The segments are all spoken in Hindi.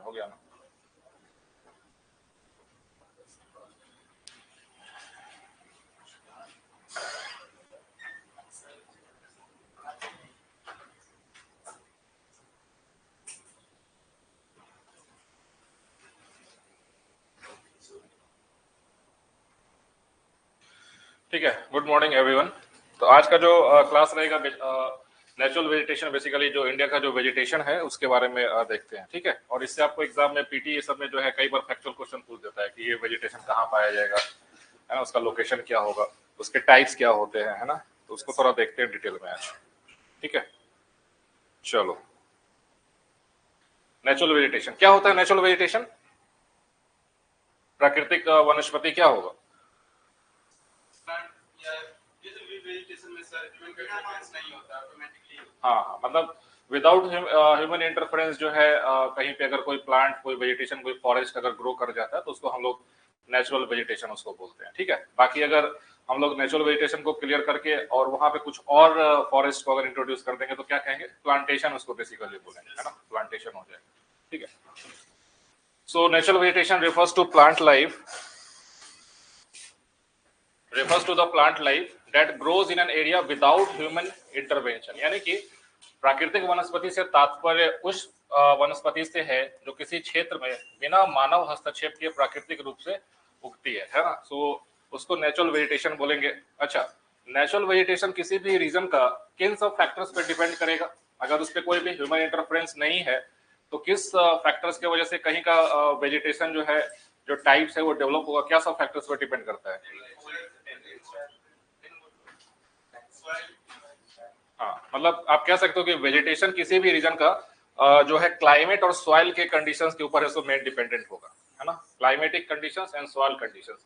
हो गया ना। ठीक है, गुड मॉर्निंग एवरीवन। तो आज का जो क्लास रहेगा नेचुरल वेजिटेशन, बेसिकली जो इंडिया का जो वेजिटेशन है उसके बारे में देखते हैं। ठीक है, और इससे आपको एग्जाम में पीटी ये सब में जो है कई बार फैक्चुअल क्वेश्चन पूछ देता है कि ये वेजिटेशन कहाँ पाया जाएगा, है ना, उसका लोकेशन क्या होगा, उसके टाइप्स क्या होते हैं, है ना। तो उसको थोड़ा देखते हैं डिटेल में आज। ठीक है, चलो। नेचुरल वेजिटेशन क्या होता है? नेचुरल वेजिटेशन, प्राकृतिक वनस्पति क्या होगा? हाँ, मतलब विदाउट ह्यूमन इंटरफेरेंस जो है कहीं पे अगर कोई प्लांट, कोई वेजिटेशन, कोई फॉरेस्ट अगर ग्रो कर जाता है तो उसको हम लोग नेचुरल वेजिटेशन उसको बोलते हैं। ठीक है, बाकी अगर हम लोग नेचुरल वेजिटेशन को क्लियर करके और वहां पे कुछ और फॉरेस्ट को अगर इंट्रोड्यूस कर देंगे तो क्या कहेंगे? प्लांटेशन उसको बेसिकली बोलेंगे, है ना, प्लांटेशन हो जाएगा। ठीक है, so natural vegetation refers to plant life that grows in an area without human intervention। यानी कि प्राकृतिक वनस्पति से तात्पर्य उस वनस्पति से है जो किसी क्षेत्र में बिना मानव हस्तक्षेप के प्राकृतिक रूप से उगती है ना। सो उसको नेचुरल वेजिटेशन बोलेंगे। अच्छा, नेचुरल वेजिटेशन किसी भी रीजन का किन सब फैक्टर्स पे डिपेंड करेगा? अगर उस पर कोई भी ह्यूमन इंटरफेरेंस नहीं है तो किस फैक्टर्स की वजह से कहीं का वेजिटेशन जो है, जो टाइप्स है वो डेवलप होगा? क्या सब फैक्टर्स पे डिपेंड करता है? हाँ, मतलब आप कह सकते हो कि वेजिटेशन किसी भी रीजन का जो है क्लाइमेट और सॉइल के कंडीशंस के ऊपर है, सो मेन डिपेंडेंट होगा, है ना। Climatic conditions and soil conditions.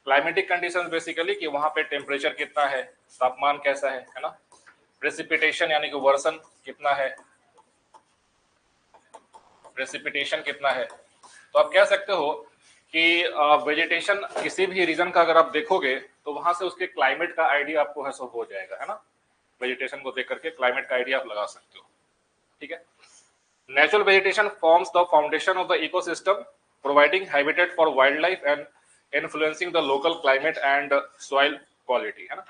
Climatic conditions basically कि वहां पे टेम्परेचर कितना है, तापमान कैसा है ना। प्रेसिपिटेशन यानी कि वर्षण कितना है, प्रेसिपिटेशन कितना है। तो आप कह सकते हो कि वेजिटेशन किसी भी रीजन का अगर आप देखोगे तो वहां से उसके क्लाइमेट का आइडिया आपको है सो हो जाएगा, है ना। वेजिटेशन को देख करके क्लाइमेट का आइडिया आप लगा सकते हो। ठीक है, natural vegetation forms the foundation of the ecosystem, providing habitat for wild life and influencing the local climate and soil quality, है ना।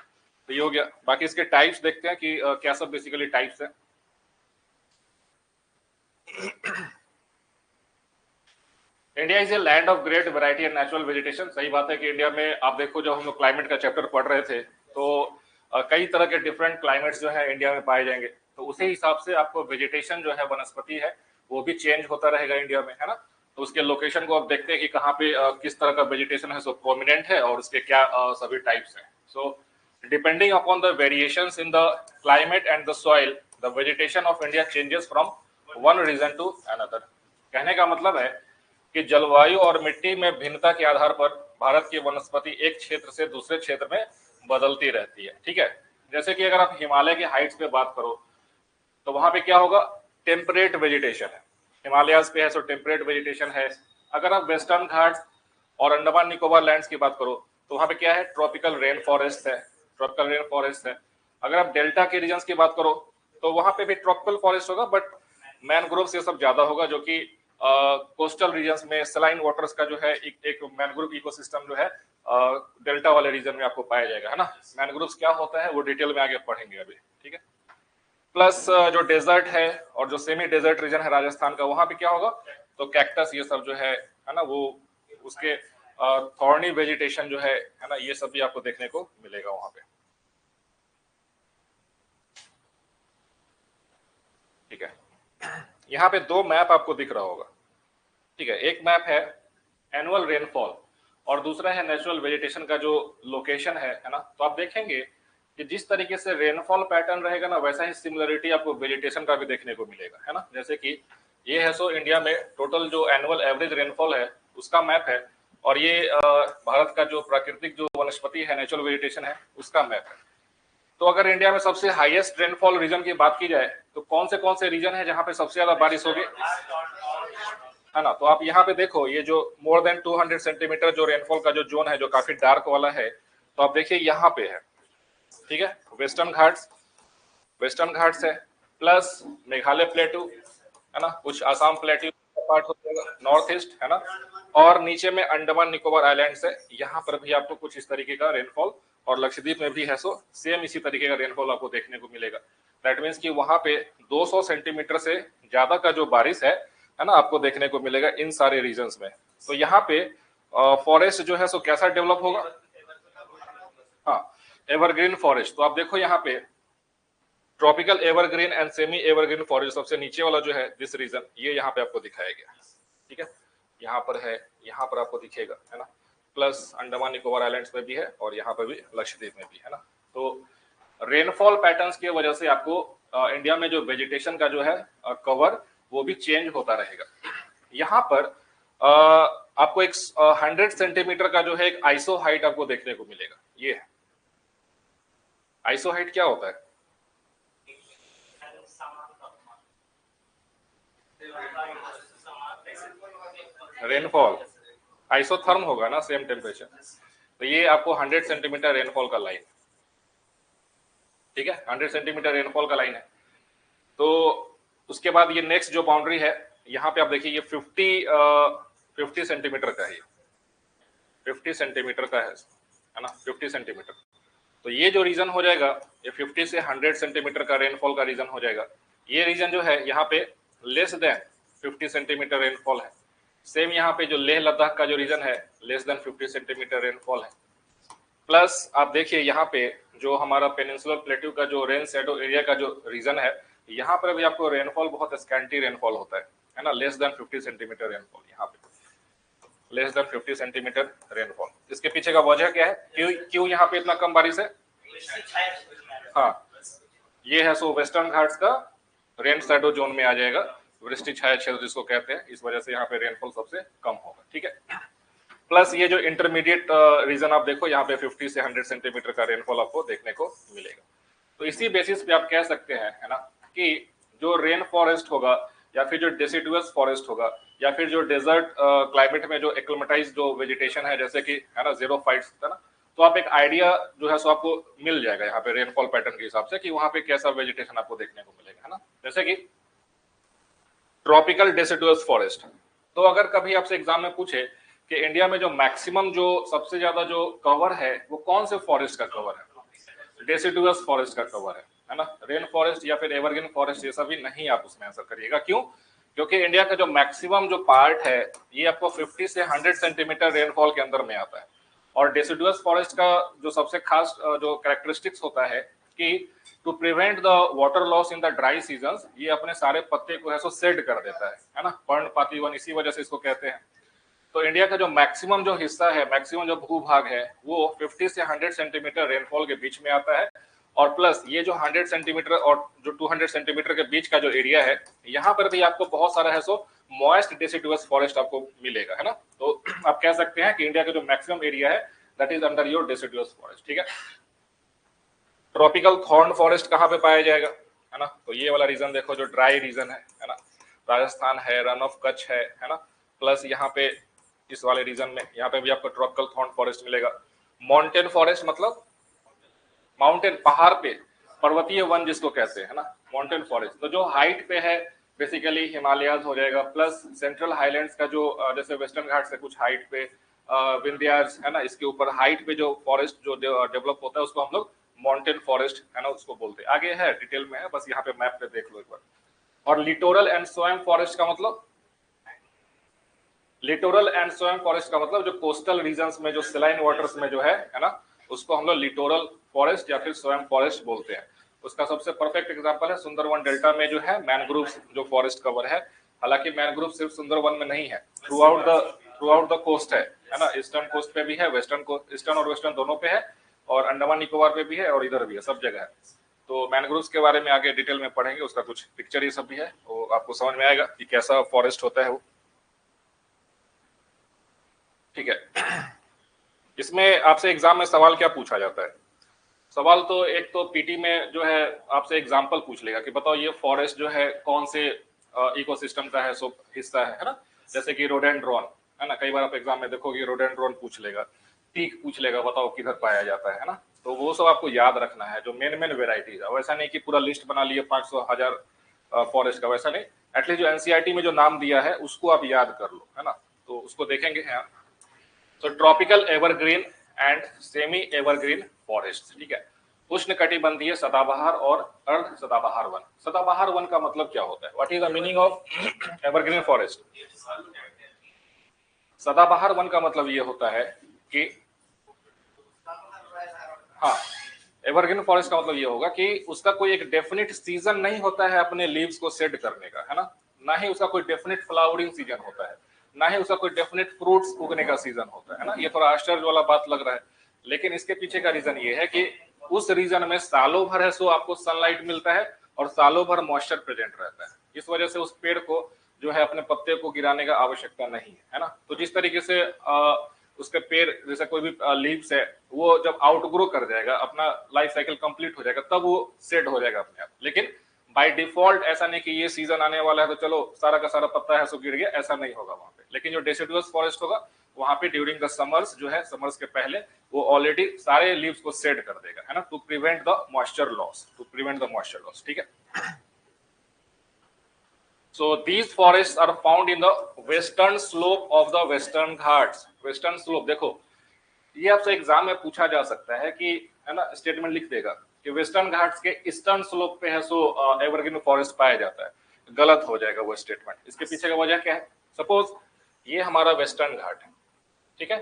तो ये हो गया। बाकी इसके टाइप्स देखते हैं कि क्या सब बेसिकली टाइप्स है। India is a land of great variety and natural vegetation. सही बात है कि इंडिया में आप देखो, जब हम लोग क्लाइमेट का चैप्टर पढ़ रहे थे तो कई तरह के डिफरेंट क्लाइमेट्स जो है इंडिया में पाए जाएंगे। तो उसी हिसाब से आपको वेजिटेशन जो है, वनस्पति है, वो भी चेंज होता रहेगा इंडिया में, है ना। तो उसके लोकेशन को आप देखते हैं कि कहाँ पे किस तरह का वेजिटेशन है सो प्रोमिनेंट है और उसके क्या सभी टाइप्स हैं। So depending upon the variations in the climate and the soil, the vegetation of India changes from one region to another. कहने का मतलब है कि जलवायु और मिट्टी में भिन्नता के आधार पर भारत की वनस्पति एक क्षेत्र से दूसरे क्षेत्र में बदलती रहती है। ठीक है, जैसे कि अगर आप हिमालय के हाइट्स पे बात करो तो वहां पे क्या होगा? टेम्परेट वेजिटेशन है, हिमालयाज पे है सो टेम्परेट वेजिटेशन है। अगर आप वेस्टर्न घाट्स और अंडमान निकोबार लैंड्स की बात करो तो वहां पे क्या है? ट्रॉपिकल रेन फॉरेस्ट है, ट्रॉपिकल रेन फॉरेस्ट है। अगर आप डेल्टा के रीजन की बात करो तो वहां पे भी ट्रॉपिकल फॉरेस्ट होगा, बट मैनग्रोव्स ये सब ज्यादा होगा, जो कि कोस्टल रीजन्स में सलाइन वाटर्स का जो है एक मैनग्रोव इकोसिस्टम जो है डेल्टा वाले रीजन में आपको पाया जाएगा, है ना। मैनग्रोव्स क्या होता है वो डिटेल में आगे पढ़ेंगे अभी। ठीक है, प्लस जो डेजर्ट है और जो सेमी डेजर्ट रीजन है राजस्थान का, वहां पे क्या होगा? तो कैक्टस ये सब जो है ना, वो उसके थॉर्नी वेजिटेशन जो है ना, ये सब भी आपको देखने को मिलेगा वहां पे। ठीक है, यहाँ पे दो मैप आपको दिख रहा होगा। ठीक है, एक मैप है एनुअल रेनफॉल और दूसरा है नेचुरल वेजिटेशन का जो लोकेशन है ना। तो आप देखेंगे कि जिस तरीके से रेनफॉल पैटर्न रहेगा ना, वैसा ही सिमिलरिटी आपको वेजिटेशन का भी देखने को मिलेगा, है ना। जैसे कि ये है सो इंडिया में टोटल जो एनुअल एवरेज रेनफॉल है उसका मैप है, और ये भारत का जो प्राकृतिक जो वनस्पति है, नेचुरल वेजिटेशन है, उसका मैप है। तो अगर इंडिया में सबसे हाईएस्ट रेनफॉल रीजन की बात की जाए तो कौन से रीजन है जहां पे सबसे ज्यादा बारिश होगी, है ना। तो आप यहाँ पे देखो, ये जो मोर देन 200 सेंटीमीटर जो रेनफॉल का जो जोन है, जो काफी डार्क वाला है, तो आप देखिए यहाँ पे है। ठीक है, वेस्टर्न घाट्स है, प्लस मेघालय प्लेटू, है ना, कुछ आसाम प्लेटू पार्ट हो जाएगा नॉर्थ ईस्ट, है ना। और नीचे में अंडमान निकोबार आइलैंड्स है, यहाँ पर भी आपको कुछ इस तरीके का रेनफॉल, और लक्षद्वीप में भी है सो सेम इसी तरीके का रेनफॉल आपको देखने को मिलेगा। दैट मीन्स कि वहां पे 200 सेंटीमीटर से ज्यादा का जो बारिश है ना, आपको देखने को मिलेगा इन सारे रीजन्स में। तो यहाँ पे फॉरेस्ट जो है सो कैसा डेवलप होगा, हाँ, एवरग्रीन फॉरेस्ट। तो आप देखो यहाँ पे tropical evergreen and semi evergreen forest, सबसे नीचे वाला जो है दिस रीजन, ये यहाँ पे आपको दिखाया गया, ठीक है, यहाँ पर है, यहाँ पर आपको दिखेगा, है ना। प्लस अंडमान निकोबार आइलैंड्स में भी है और यहाँ पर भी लक्षद्वीप में भी, है ना। तो रेनफॉल पैटर्न्स की वजह से आपको इंडिया में जो वेजिटेशन का जो है कवर वो भी चेंज होता रहेगा। यहाँ पर आपको एक 100 सेंटीमीटर का जो है एक आइसो हाइट आपको देखने को मिलेगा। ये है आइसो हाइट, क्या होता है, रेनफॉल, आइसोथर्म होगा ना, सेम टेम्परेचर। तो ये आपको 100 सेंटीमीटर रेनफॉल का लाइन, ठीक है, 100 सेंटीमीटर रेनफॉल का लाइन है। तो उसके बाद ये नेक्स्ट जो बाउंड्री है, यहाँ पे आप देखिए ये 50 सेंटीमीटर का है, 50 सेंटीमीटर का है ना, 50 सेंटीमीटर। तो ये जो रीजन हो जाएगा, ये 50 से 100 सेंटीमीटर का रेनफॉल का रीजन हो जाएगा। ये रीजन जो है यहाँ पे लेस देन 50 सेंटीमीटर रेनफॉल है। सेम यहाँ पे जो लेह लद्दाख का जो रीजन है, लेस देन 50 सेंटीमीटर रेनफॉल है। प्लस आप देखिए यहाँ पे जो हमारा पेनिनसुलर प्लेट्यू का जो रेन शैडो एरिया का जो रीजन है, यहाँ पर भी आपको रेनफॉल बहुत स्कैंटी रेनफॉल होता है ना, लेस देन 50 सेंटीमीटर रेनफॉल, यहाँ पे लेस देन 50 सेंटीमीटर रेनफॉल। इसके पीछे का वजह क्या है, क्यों यहाँ पे इतना कम बारिश है, हाँ, ये है सो वेस्टर्न घाट्स का रेन शैडो जोन में आ जाएगा, वृष्टि छाया क्षेत्र जिसको कहते हैं, इस वजह से यहाँ पे रेनफॉल सबसे कम होगा, ठीक है। प्लस ये जो इंटरमीडिएट रीजन आप देखो, यहाँ पे 50 से 100 सेंटीमीटर का रेनफॉल आपको देखने को मिलेगा। तो इसी बेसिस पे आप कह सकते हैं, है ना, कि जो रेन फॉरेस्ट होगा या फिर जो डेसिडुअस फॉरेस्ट होगा या फिर जो डेजर्ट क्लाइमेट में जो एक्लिमेटाइज जो वेजिटेशन है, जैसे कि है ना जीरो फाइट्स, है ना, तो आप एक आइडिया जो है सो आपको मिल जाएगा यहाँ पे रेनफॉल पैटर्न के हिसाब से कि वहां पे कैसा वेजिटेशन आपको देखने को मिलेगा, है ना। जैसे कि ट्रॉपिकल डेसिडुअस फॉरेस्ट, तो अगर कभी आपसे एग्जाम में पूछे कि इंडिया में जो मैक्सिमम जो सबसे ज्यादा जो कवर है वो कौन से फॉरेस्ट का कवर है, डेसिडुअस फॉरेस्ट का कवर है ना, रेन फॉरेस्ट या फिर एवरग्रीन फॉरेस्ट, ये सभी नहीं आप उसमें आंसर करिएगा। क्यों, क्योंकि इंडिया का जो मैक्सिमम जो पार्ट है ये आपको 50 से 100 सेंटीमीटर रेनफॉल के अंदर में आता है। और डेसिडुअस फॉरेस्ट का जो सबसे खास जो कैरेक्टरिस्टिक्स होता है कि to prevent the water loss in the dry seasons, ये अपने सारे पत्ते को है सो शेड कर देता है ना, पर्णपाती वन, इसी वजह से इसको कहते हैं। तो इंडिया का जो मैक्सिमम जो हिस्सा है, मैक्सिमम जो भूभाग है, वो 50 से 100 सेंटीमीटर रेनफॉल के बीच में आता है। और प्लस ये जो 100 सेंटीमीटर और जो 200 सेंटीमीटर के बीच का जो एरिया है, यहाँ पर भी आपको बहुत सारा है सो मॉइस्ट डेसिडुअस फॉरेस्ट आपको मिलेगा, है ना। तो आप कह सकते हैं कि इंडिया का जो मैक्सिमम एरिया है that is under your deciduous forest, ठीक है। ट्रॉपिकल थॉर्न फॉरेस्ट कहाँ पे पाया जाएगा, है ना, तो ये वाला रीजन देखो जो ड्राई रीजन है ना, राजस्थान है, रन ऑफ कच्छ है ना। प्लस यहाँ पे इस वाले रीजन में यहाँ पे भी आपको ट्रॉपिकल थॉर्न फॉरेस्ट मिलेगा। माउंटेन फॉरेस्ट मतलब माउंटेन, पहाड़ पे, पर्वतीय वन जिसको कहते हैं, है ना, माउंटेन फॉरेस्ट। तो जो हाइट पे है बेसिकली हिमालयाज हो जाएगा, प्लस सेंट्रल हाईलैंड्स का जो जैसे वेस्टर्न घाट से कुछ हाइट पे विंध्याज, है ना, इसके ऊपर हाइट पे जो फॉरेस्ट जो डेवलप होता है उसको हम लोग माउंटेन फॉरेस्ट, है ना, उसको बोलते हैं। आगे है डिटेल में है, बस यहाँ पे मैप पे देख लो एक बार। और लिटोरल एंड स्वयं फॉरेस्ट का मतलब, लिटोरल एंड स्वयं फॉरेस्ट का मतलब जो कोस्टल रीजन्स में जो सेलाइन वाटर्स में जो है ना, उसको हम लोग लिटोरल फॉरेस्ट या फिर स्वयं फॉरेस्ट बोलते हैं। उसका सबसे परफेक्ट एग्जांपल है सुंदरवन डेल्टा में जो है मैनग्रोव जो फॉरेस्ट कवर है। हालांकि मैनग्रोव सिर्फ सुंदरवन में नहीं है, थ्रू आउट द कोस्ट है ना, ईस्टर्न कोस्ट पे भी है, ईस्टर्न और वेस्टर्न दोनों पे है, और अंडमान निकोबार पे भी है, और इधर भी है, सब जगह है। तो मैनग्रोव्स के बारे में आगे डिटेल में पढ़ेंगे, उसका कुछ पिक्चर ये सब भी है, वो आपको समझ में आएगा कि कैसा फॉरेस्ट होता है वो, ठीक है। इसमें आपसे एग्जाम में सवाल क्या पूछा जाता है, सवाल तो एक तो पीटी में जो है आपसे एग्जांपल पूछ लेगा कि बताओ ये फॉरेस्ट जो है कौन से इकोसिस्टम का है सो हिस्सा है ना, जैसे कि रोडेंड्रॉन, है ना, कई बार आप एग्जाम में देखोगे रोडेंड्रॉन पूछ लेगा, टीक पूछ लेगा, बताओ किधर पाया जाता है ना। तो वो सब आपको याद रखना है जो मेन वेराइटीज है। वैसा नहीं कि पूरा लिस्ट बना लिए 500 1000 फॉरेस्ट का, वैसा नहीं, एटलीस्ट जो एनसीईआरटी में जो नाम दिया है उसको आप याद कर लो, है ना, तो उसको देखेंगे यहाँ। तो tropical evergreen and semi evergreen forest, ठीक है, उष्णकटिबंधीय सदाबहार और अर्ध सदाबहार वन। सदाबहार वन का मतलब क्या होता है, what is the meaning of evergreen forest? सदाबहार वन का मतलब ये होता है कि, हाँ, एवरग्रीन फॉरेस्ट का मतलब ये होगा कि उसका कोई एक डेफिनेट सीजन नहीं होता है अपने लीव्स को शेड करने का, है ना ही उसका कोई डेफिनेट फ्लावरिंग सीजन होता है, ना ही उसका कोई डेफिनेट फ्रूट्स उगने का सीजन होता है ना। ये थोड़ा आश्चर्य वाला बात लग रहा है, लेकिन इसके पीछे का रीजन ये है कि उस रीजन में सालों भर है सो आपको सनलाइट मिलता है और सालों भर मॉइस्चर प्रेजेंट रहता है। इस वजह से उस पेड़ को जो है अपने पत्ते को गिराने का आवश्यकता नहीं है ना। तो जिस तरीके से उसके पेड़ जैसे कोई भी लीव्स है वो जब आउटग्रो कर जाएगा, अपना लाइफ साइकिल कंप्लीट हो जाएगा, तब वो सेट हो जाएगा अपने आप। लेकिन बाय डिफॉल्ट ऐसा नहीं कि ये सीजन आने वाला है तो चलो सारा का सारा पत्ता है सो गिर गया, ऐसा नहीं होगा वहां पे। लेकिन जो डेसिडुअस फॉरेस्ट होगा वहां पे ड्यूरिंग द समर्स जो है, समर्स के पहले वो ऑलरेडी सारे लीव्स को सेट कर देगा, है ना, to prevent the moisture loss, ठीक है। So these forests are found in the western slope of the Western Ghats. Western slope, देखो ये आपसे एग्जाम में पूछा जा सकता है कि, है ना, स्टेटमेंट लिख देगा कि वेस्टर्न घाट्स के ईस्टर्न स्लोप पे है सो एवरग्रीन फॉरेस्ट पाया जाता है। गलत हो जाएगा वो स्टेटमेंट। इसके पीछे का वजह क्या है? सपोज ये हमारा वेस्टर्न घाट है, ठीक है,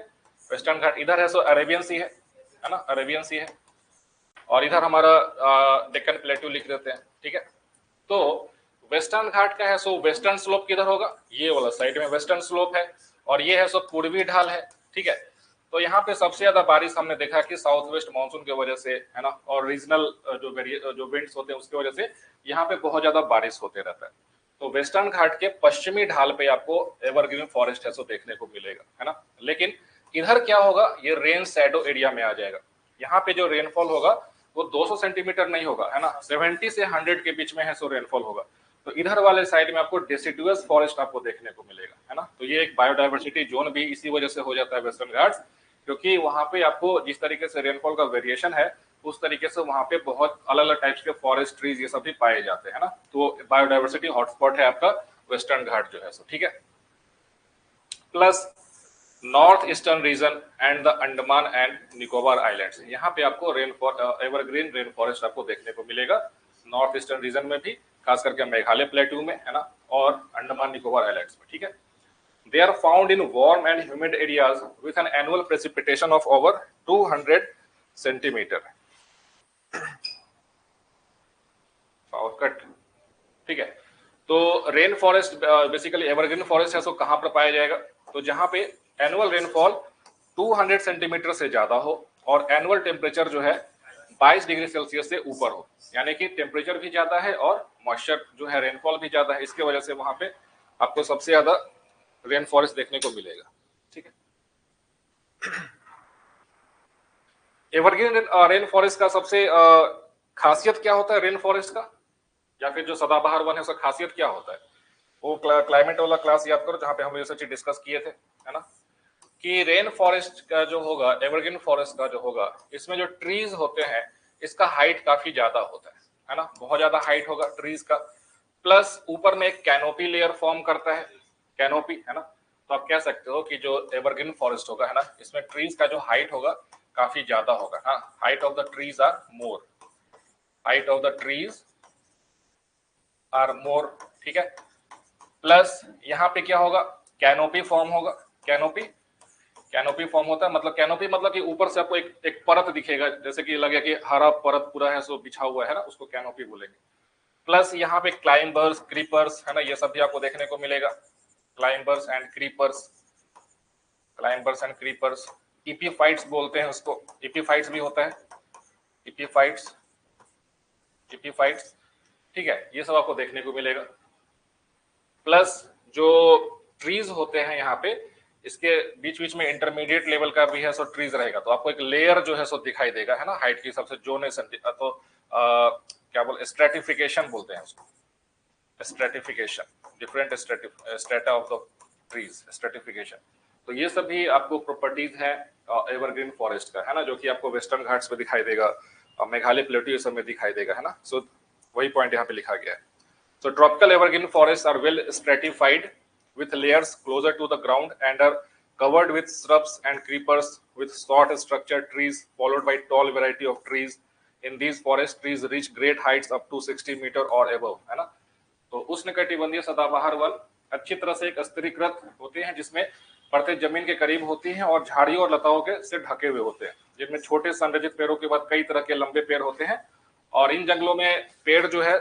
वेस्टर्न घाट इधर है सो अरेबियन सी है ना, अरेबियन सी है, और इधर हमारा डेक्कन प्लेटू लिख देते हैं, ठीक है। तो वेस्टर्न घाट का है सो वेस्टर्न स्लोप किधर होगा? ये वाला साइड में वेस्टर्न स्लोप है, और ये है सो पूर्वी ढाल है, ठीक है। तो यहाँ पे सबसे ज्यादा बारिश हमने देखा कि साउथ वेस्ट मानसून की वजह से, है ना, और रीजनल जो विंड्स होते हैं उसकी वजह से यहाँ पे बहुत ज्यादा बारिश होते रहता है। तो वेस्टर्न घाट के पश्चिमी ढाल पे आपको एवरग्रीन फॉरेस्ट है सो देखने को मिलेगा, है ना। लेकिन इधर क्या होगा, ये रेन शैडो एरिया में आ जाएगा। यहाँ पे जो रेनफॉल होगा वो 200 सेंटीमीटर नहीं होगा, है ना, 70 से 100 के बीच में है सो रेनफॉल होगा। तो इधर वाले साइड में आपको डेसिडुअस फॉरेस्ट आपको देखने को मिलेगा, है ना। तो ये एक बायोडाइवर्सिटी जोन भी इसी वजह से हो जाता है वेस्टर्न घाट्स, क्योंकि वहां पे आपको जिस तरीके से रेनफॉल का वेरिएशन है उस तरीके से वहां पे बहुत अलग अलग टाइप्स के फॉरेस्ट ट्रीज ये सब भी पाए जाते हैं ना। तो बायोडाइवर्सिटी हॉटस्पॉट है आपका वेस्टर्न घाट जो है सो, ठीक है। Plus north eastern region and the Andaman and Nicobar islands, यहाँ पे आपको एवरग्रीन रेन फॉरेस्ट आपको देखने को मिलेगा नॉर्थ ईस्टर्न रीजन में भी, खास करके मेघालय प्लेटू में, है ना, और अंडमान निकोबार आइलैंड्स में, ठीक है। They are found in warm and humid areas with an annual precipitation of over 200 centimeter. Power cut, ठीक है। तो rain forest basically evergreen forest है सो कहां पर पाया जाएगा? तो जहां पे एनुअल रेनफॉल 200 सेंटीमीटर से ज्यादा हो और एनुअल टेम्परेचर जो है 22 डिग्री सेल्सियस से ऊपर हो, यानी कि टेम्परेचर भी ज्यादा है और मॉइस्चर जो है रेनफॉल भी ज्यादा है। इसके वजह से वहां पे आपको सबसे ज्यादा रेन फॉरेस्ट देखने को मिलेगा, ठीक है। एवरग्रीन रेन फॉरेस्ट का सबसे खासियत क्या होता है रेन फॉरेस्ट का, या फिर जो सदाबहार वन है उसका खासियत क्या होता है? वो क्लाइमेट वाला क्लास याद करो जहां पे हम ये सब चीज डिस्कस किए थे, है ना, कि रेन फॉरेस्ट का जो होगा, एवरग्रीन फॉरेस्ट का जो होगा, इसमें जो ट्रीज होते हैं इसका हाइट काफी ज्यादा होता है ना, बहुत ज्यादा हाइट होगा ट्रीज का। प्लस ऊपर में एक कैनोपी लेयर फॉर्म करता है, कैनोपी, है ना। तो आप कह सकते हो कि जो एवरग्रीन फॉरेस्ट होगा, है ना, इसमें ट्रीज का जो हाइट होगा काफी ज्यादा होगा, हाँ, height of the trees are more, height of the trees are more, ठीक है। प्लस यहाँ पे क्या होगा, कैनोपी फॉर्म होगा। कैनोपी फॉर्म होता है, मतलब कैनोपी मतलब कि ऊपर से आपको एक परत दिखेगा, जैसे कि लगे कि हरा परत पूरा है सो बिछा हुआ है ना, उसको कैनोपी बोलेंगे। प्लस यहाँ पे क्लाइंबर्स, क्रीपर्स, है ना, ये सब भी आपको देखने को मिलेगा, क्लाइंबर्स एंड क्रीपर्स, इपीफाइट्स बोलते हैं उसको, इपीफाइट्स भी होता है, इपीफाइट्स, ठीक है, ये सब आपको देखने को मिलेगा। प्लस जो ट्रीज होते हैं यहाँ पे, इसके बीच बीच में इंटरमीडिएट लेवल का भी है सो ट्रीज रहेगा, तो आपको एक लेयर जो है सो दिखाई देगा, है ना, हाइट के हिसाब से जोनेशन, तो क्या बोलते, स्ट्रेटिफिकेशन बोलते हैं उसको, stratification, different strata of the trees, stratification. तो ये सब भी आपको प्रॉपर्टीज है एवरग्रीन फॉरेस्ट का, है ना, जो कि आपको वेस्टर्न घाट्स में दिखाई देगा, मेघालय प्लेटू ये सब में दिखाई देगा, है ना। सो वही पॉइंट यहाँ पे लिखा गया है। So tropical evergreen forests are well stratified with layers closer to the ground and are covered with shrubs and creepers with short structured trees followed by tall variety of trees. In these forest trees reach great heights up to 60 meter or above, है ना। तो उष्णकटिबंधीय सदाबहार वन अच्छी तरह से एक स्तरीकृत होते हैं जिसमें परतें जमीन के करीब होती हैं और झाड़ियों और लताओं के से ढके हुए होते हैं, जिनमें छोटे संरचित पेड़ों के बाद कई तरह के लंबे पेड़ होते हैं। और इन जंगलों में पेड़ जो है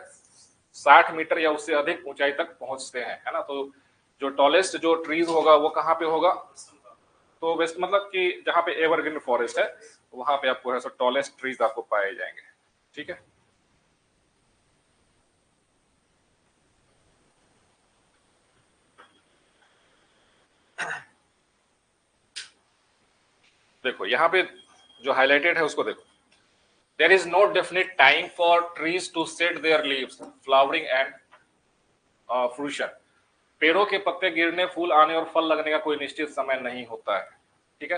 60 मीटर या उससे अधिक ऊंचाई तक पहुंचते हैं, है ना। तो जो टॉलेस्ट जो ट्रीज होगा वो कहाँ पे होगा, तो वेस्ट मतलब कि जहाँ पे एवरग्रीन फॉरेस्ट है वहां पे आपको है सो टॉलेस्ट ट्रीज आपको पाए जाएंगे, ठीक है। देखो यहाँ पे जो हाईलाइटेड है उसको देखो, there is no definite time for trees to set their leaves flowering and fruition. पेड़ों के पत्ते गिरने, फूल आने और फल लगने का कोई निश्चित समय नहीं होता है, ठीक है।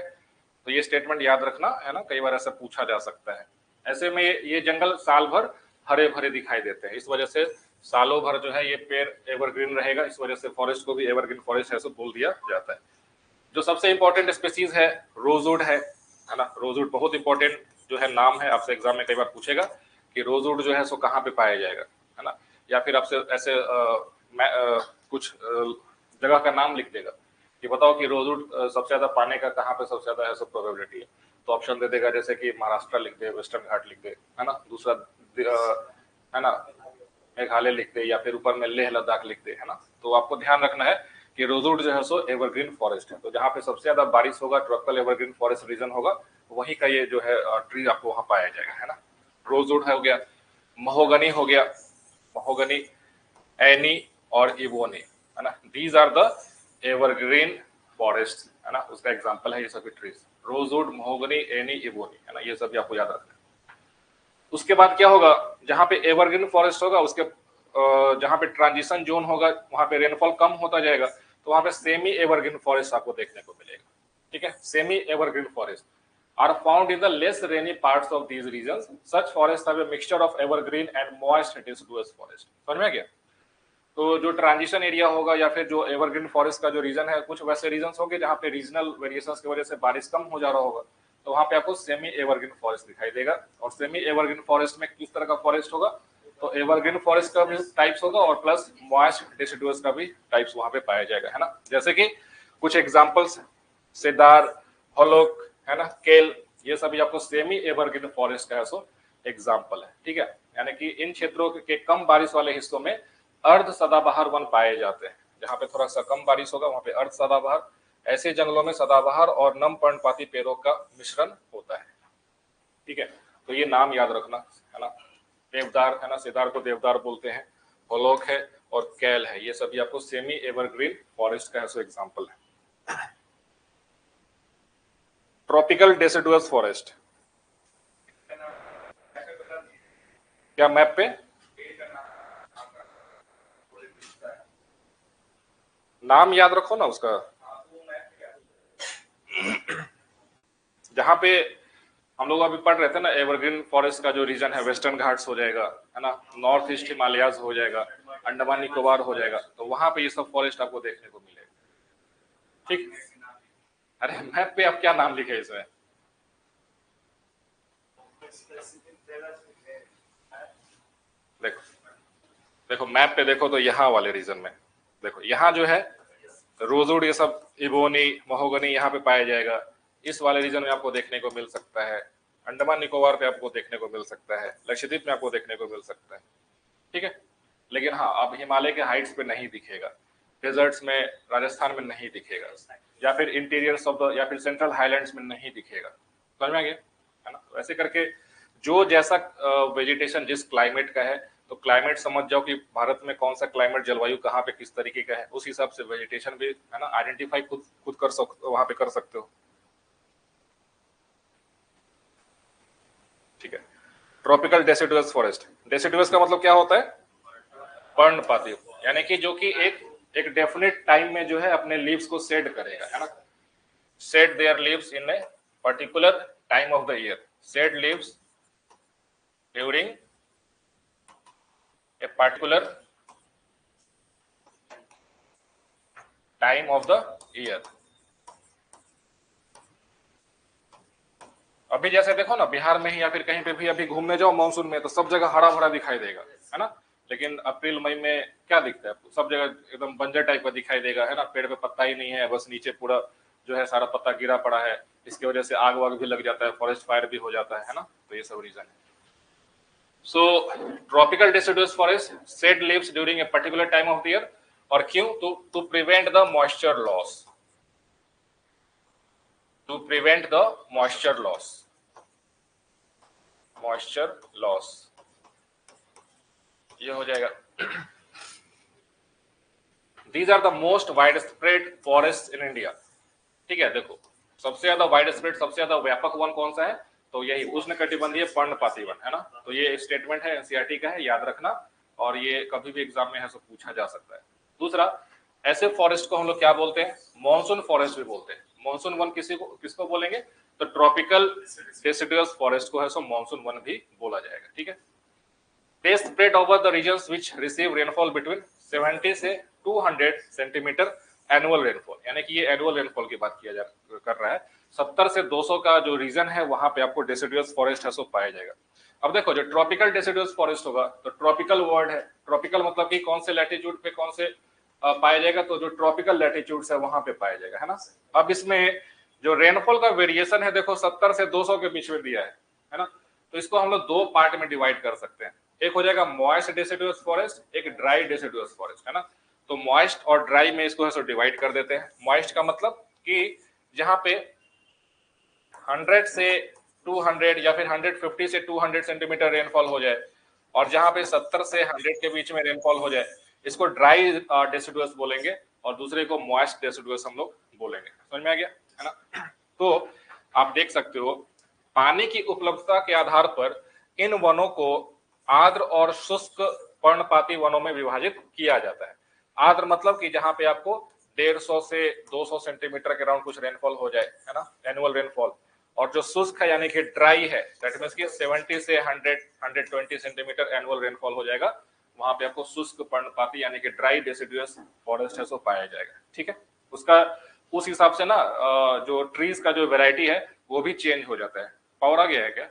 तो ये स्टेटमेंट याद रखना, है ना, कई बार ऐसा पूछा जा सकता है। ऐसे में ये जंगल साल भर हरे भरे दिखाई देते हैं, इस वजह से सालों भर जो है ये पेड़ एवरग्रीन रहेगा, इस वजह से फॉरेस्ट को भी एवरग्रीन फॉरेस्ट ऐसे बोल दिया जाता है। जो सबसे इंपॉर्टेंट स्पीसीज है रोजवुड है ना। रोजवुड बहुत इंपॉर्टेंट जो है नाम है, आपसे एग्जाम में कई बार पूछेगा कि रोजवुड जो है सो कहाँ पे पाया जाएगा, है ना। या फिर आपसे ऐसे कुछ जगह का नाम लिख देगा कि बताओ कि रोजवुड सबसे ज्यादा पाने का कहाँ पे सबसे ज्यादा है सब प्रोबेबिलिटी है, तो ऑप्शन दे देगा जैसे कि महाराष्ट्र लिख दे, वेस्टर्न घाट लिख दे, है ना। दूसरा है ना मेघालय लिख दे, या फिर ऊपर में लेह लद्दाख लिख दे, है ना। तो आपको ध्यान रखना है कि रोजवुड जो है सो एवरग्रीन फॉरेस्ट है, तो जहाँ पे सबसे ज्यादा बारिश होगा ट्रॉपिकल एवरग्रीन फॉरेस्ट रीजन होगा, वहीं का ये जो है ट्री आपको वहां पाया जाएगा, है ना। रोजवुड हो गया, महोगनी हो गया, महोगनी, एनी और इवोनी, है ना। These are the evergreen forest, है ना, उसका एग्जांपल है ये सभी ट्रीज, रोजवुड, महोगनी, एनी, इवोनी, है ना, ये सभी आपको याद रखना है। उसके बाद क्या होगा, जहां पे एवरग्रीन फॉरेस्ट होगा उसके जहां पे ट्रांजिशन जोन होगा वहां पे रेनफॉल कम होता जाएगा, तो वहां पे सेमी एवरग्रीन फॉरेस्ट आपको देखने को मिलेगा, ठीक है। Semi evergreen forest are found in the less rainy parts of these regions. Such forest have a mixture of evergreen and moist deciduous forest. समझ में गया। तो जो ट्रांजिशन एरिया होगा या फिर जो एवरग्रीन फॉरेस्ट का जो रीजन है, कुछ वैसे रीजन होंगे जहाँ पे रीजनल वेरिएशंस की वजह से बारिश कम हो जा रहा होगा, तो वहां पे आपको सेमी एवरग्रीन फॉरेस्ट दिखाई देगा। और सेमी एवरग्रीन फॉरेस्ट में किस तरह का फॉरेस्ट होगा, तो एवरग्रीन फॉरेस्ट का भी टाइप्स होगा और प्लस मॉइस्ट डिसिडुअस का भी टाइप्स वहां पे पाया जाएगा, है ना। जैसे कि कुछ एग्जांपल्स सेदार, होलोक, है ना, केल, ये सभी आपको सेमी एवरग्रीन फॉरेस्ट का सो एग्जांपल है, ठीक है। यानी कि इन क्षेत्रों के कम बारिश वाले हिस्सों में अर्ध सदाबहार वन पाए जाते हैं। जहां पे थोड़ा सा कम बारिश होगा वहां पे अर्ध सदाबहार, ऐसे जंगलों में सदाबहार और नम पर्णपाती पेड़ों का मिश्रण होता है, ठीक है। तो ये नाम याद रखना, है ना। देवदार, है ना, सेदार को देवदार बोलते हैं, होलोक है और कैल है, ये सभी आपको सेमी एवरग्रीन फॉरेस्ट का ऐसा एग्जांपल है। ट्रॉपिकल डेसिडुअस फॉरेस्ट, क्या मैप पे नाम याद रखो ना उसका, जहां पे हम लोग अभी पढ़ रहे थे ना एवरग्रीन फॉरेस्ट का जो रीजन है वेस्टर्न घाट्स हो जाएगा, है ना, नॉर्थ ईस्ट हिमालयाज हो जाएगा, अंडमान निकोबार हो जाएगा, तो वहां पे ये सब फॉरेस्ट आपको देखने को मिलेगा, ठीक। अरे मैप पे आप क्या नाम लिखे इसमें, देखो देखो मैप पे देखो तो यहाँ वाले रीजन में देखो, यहाँ जो है रोजवुड ये सब इबोनी महोगनी यहाँ पे पाया जाएगा, इस वाले रीजन में आपको देखने को मिल सकता है, अंडमान निकोबार पे आपको देखने को मिल सकता है, लक्षद्वीप में आपको देखने को मिल सकता है, ठीक है। लेकिन हाँ अब हिमालय के हाइट्स पे नहीं दिखेगा, डेजर्ट्स में राजस्थान में नहीं दिखेगा, या फिर इंटीरियर्स ऑफ द या फिर सेंट्रल हाईलैंड्स में नहीं दिखेगा। समझ में आ गया, है ना। तो ऐसे करके जो जैसा वेजिटेशन जिस क्लाइमेट का है, तो क्लाइमेट समझ जाओ कि भारत में कौन सा क्लाइमेट जलवायु कहाँ पे किस तरीके का है, उस हिसाब से वेजिटेशन भी, है ना, आइडेंटिफाई खुद कर सकते वहां पे कर सकते हो, ठीक है। ट्रॉपिकल डेसिडुअस फॉरेस्ट, डेसिडुअस का मतलब क्या होता है, पर्णपाती, यानी कि जो कि एक डेफिनेट टाइम में जो है अपने लीव्स को शेड करेगा, है ना, shed their leaves in a particular time of the year, shed leaves during a particular time of the year. अभी जैसे देखो ना, बिहार में ही या फिर कहीं पे भी अभी घूमने जाओ मानसून में, तो सब जगह हरा भरा दिखाई देगा, है ना। लेकिन अप्रैल मई में क्या दिखता है, सब जगह एकदम बंजर टाइप का दिखाई देगा, है ना। पेड़ पे पत्ता ही नहीं है, बस नीचे पूरा जो है सारा पत्ता गिरा पड़ा है। इसकी वजह से आग वाग भी लग जाता है, फॉरेस्ट फायर भी हो जाता है ना। तो ये सब रीजन है। सो tropical deciduous forest shed leaves during a particular time of the year, और क्यों? To prevent the moisture loss, to prevent the moisture loss, moisture loss ये हो जाएगा। These are the most wide spread forest in India. ठीक है, देखो सबसे ज्यादा वाइड स्प्रेड, सबसे ज्यादा व्यापक वन कौन सा है? तो यही उष्णकटिबंधीय पर्णपाती वन, है ना। तो ये स्टेटमेंट है, एनसीईआरटी का है, याद रखना। और ये कभी भी एग्जाम में है तो पूछा जा सकता है। दूसरा, ऐसे फॉरेस्ट को हम लोग क्या बोलते हैं? मॉनसून फॉरेस्ट भी बोलते हैं। मॉनसून वन किसको बोलेंगे? तो ट्रॉपिकल डेसिडुअस फॉरेस्ट को है सो मॉनसून वन भी बोला जाएगा। ठीक है। They spread over the regions which receive rainfall between 70 से 200 सेंटीमीटर एनुअल रेनफॉल, यानी कि ये एनुअल रेनफॉल की बात कर रहा है। 70 से 200 का जो रीजन है वहां पे आपको डेसिडुअस फॉरेस्ट है सो पाया जाएगा। अब देखो, जो ट्रॉपिकल डेसिडुअस फॉरेस्ट होगा, तो ट्रॉपिकल वर्ड है, ट्रॉपिकल मतलब कि कौन से लैटिट्यूड पे कौन से पाया जाएगा, तो जो ट्रॉपिकल लैटिट्यूड है वहां पे पाया जाएगा, है ना। अब इसमें जो रेनफॉल का वेरिएशन है, देखो 70 से 200 के बीच में दिया है ना। तो इसको हम लोग दो पार्ट में डिवाइड कर सकते हैं। एक हो जाएगा मॉइस्ट डेसिडुअस फॉरेस्ट, एक ड्राई डेसिडुअस फॉरेस्ट, है ना। तो मॉइस्ट और ड्राई में इसको है डिवाइड कर देते हैं। मॉइस्ट का मतलब कि जहां पे 100 से 200 या फिर 150 से 200 सेंटीमीटर रेनफॉल हो जाए, और जहां पे 70 से 100 के बीच में रेनफॉल हो जाए, इसको ड्राई डेसिडुअस बोलेंगे, और दूसरे को मॉइस्ट डेसिडुअस हम लोग बोलेंगे। समझ में आ गया, है ना। तो आप देख सकते हो, पानी की उपलब्धता के आधार पर इन वनों को आर्द्र और शुष्क पर्णपाती वनों में विभाजित किया जाता है। आर्द्र मतलब कि जहां पे आपको 150 से 200 सेंटीमीटर के अराउंड कुछ रेनफॉल हो जाए, है ना, एनुअल रेनफॉल। और जो शुष्क है यानी कि ड्राई है, दैट मींस कि 70 से 120 सेंटीमीटर एनुअल रेनफॉल हो जाएगा, वहां पे आपको शुष्क पर्णपाती यानी कि ड्राई डेसिडुअस फॉरेस्ट है सो पाया जाएगा। ठीक है। उसका उस हिसाब से ना जो ट्रीज का जो वेराइटी है वो भी चेंज हो जाता है। पावर आ गया है क्या?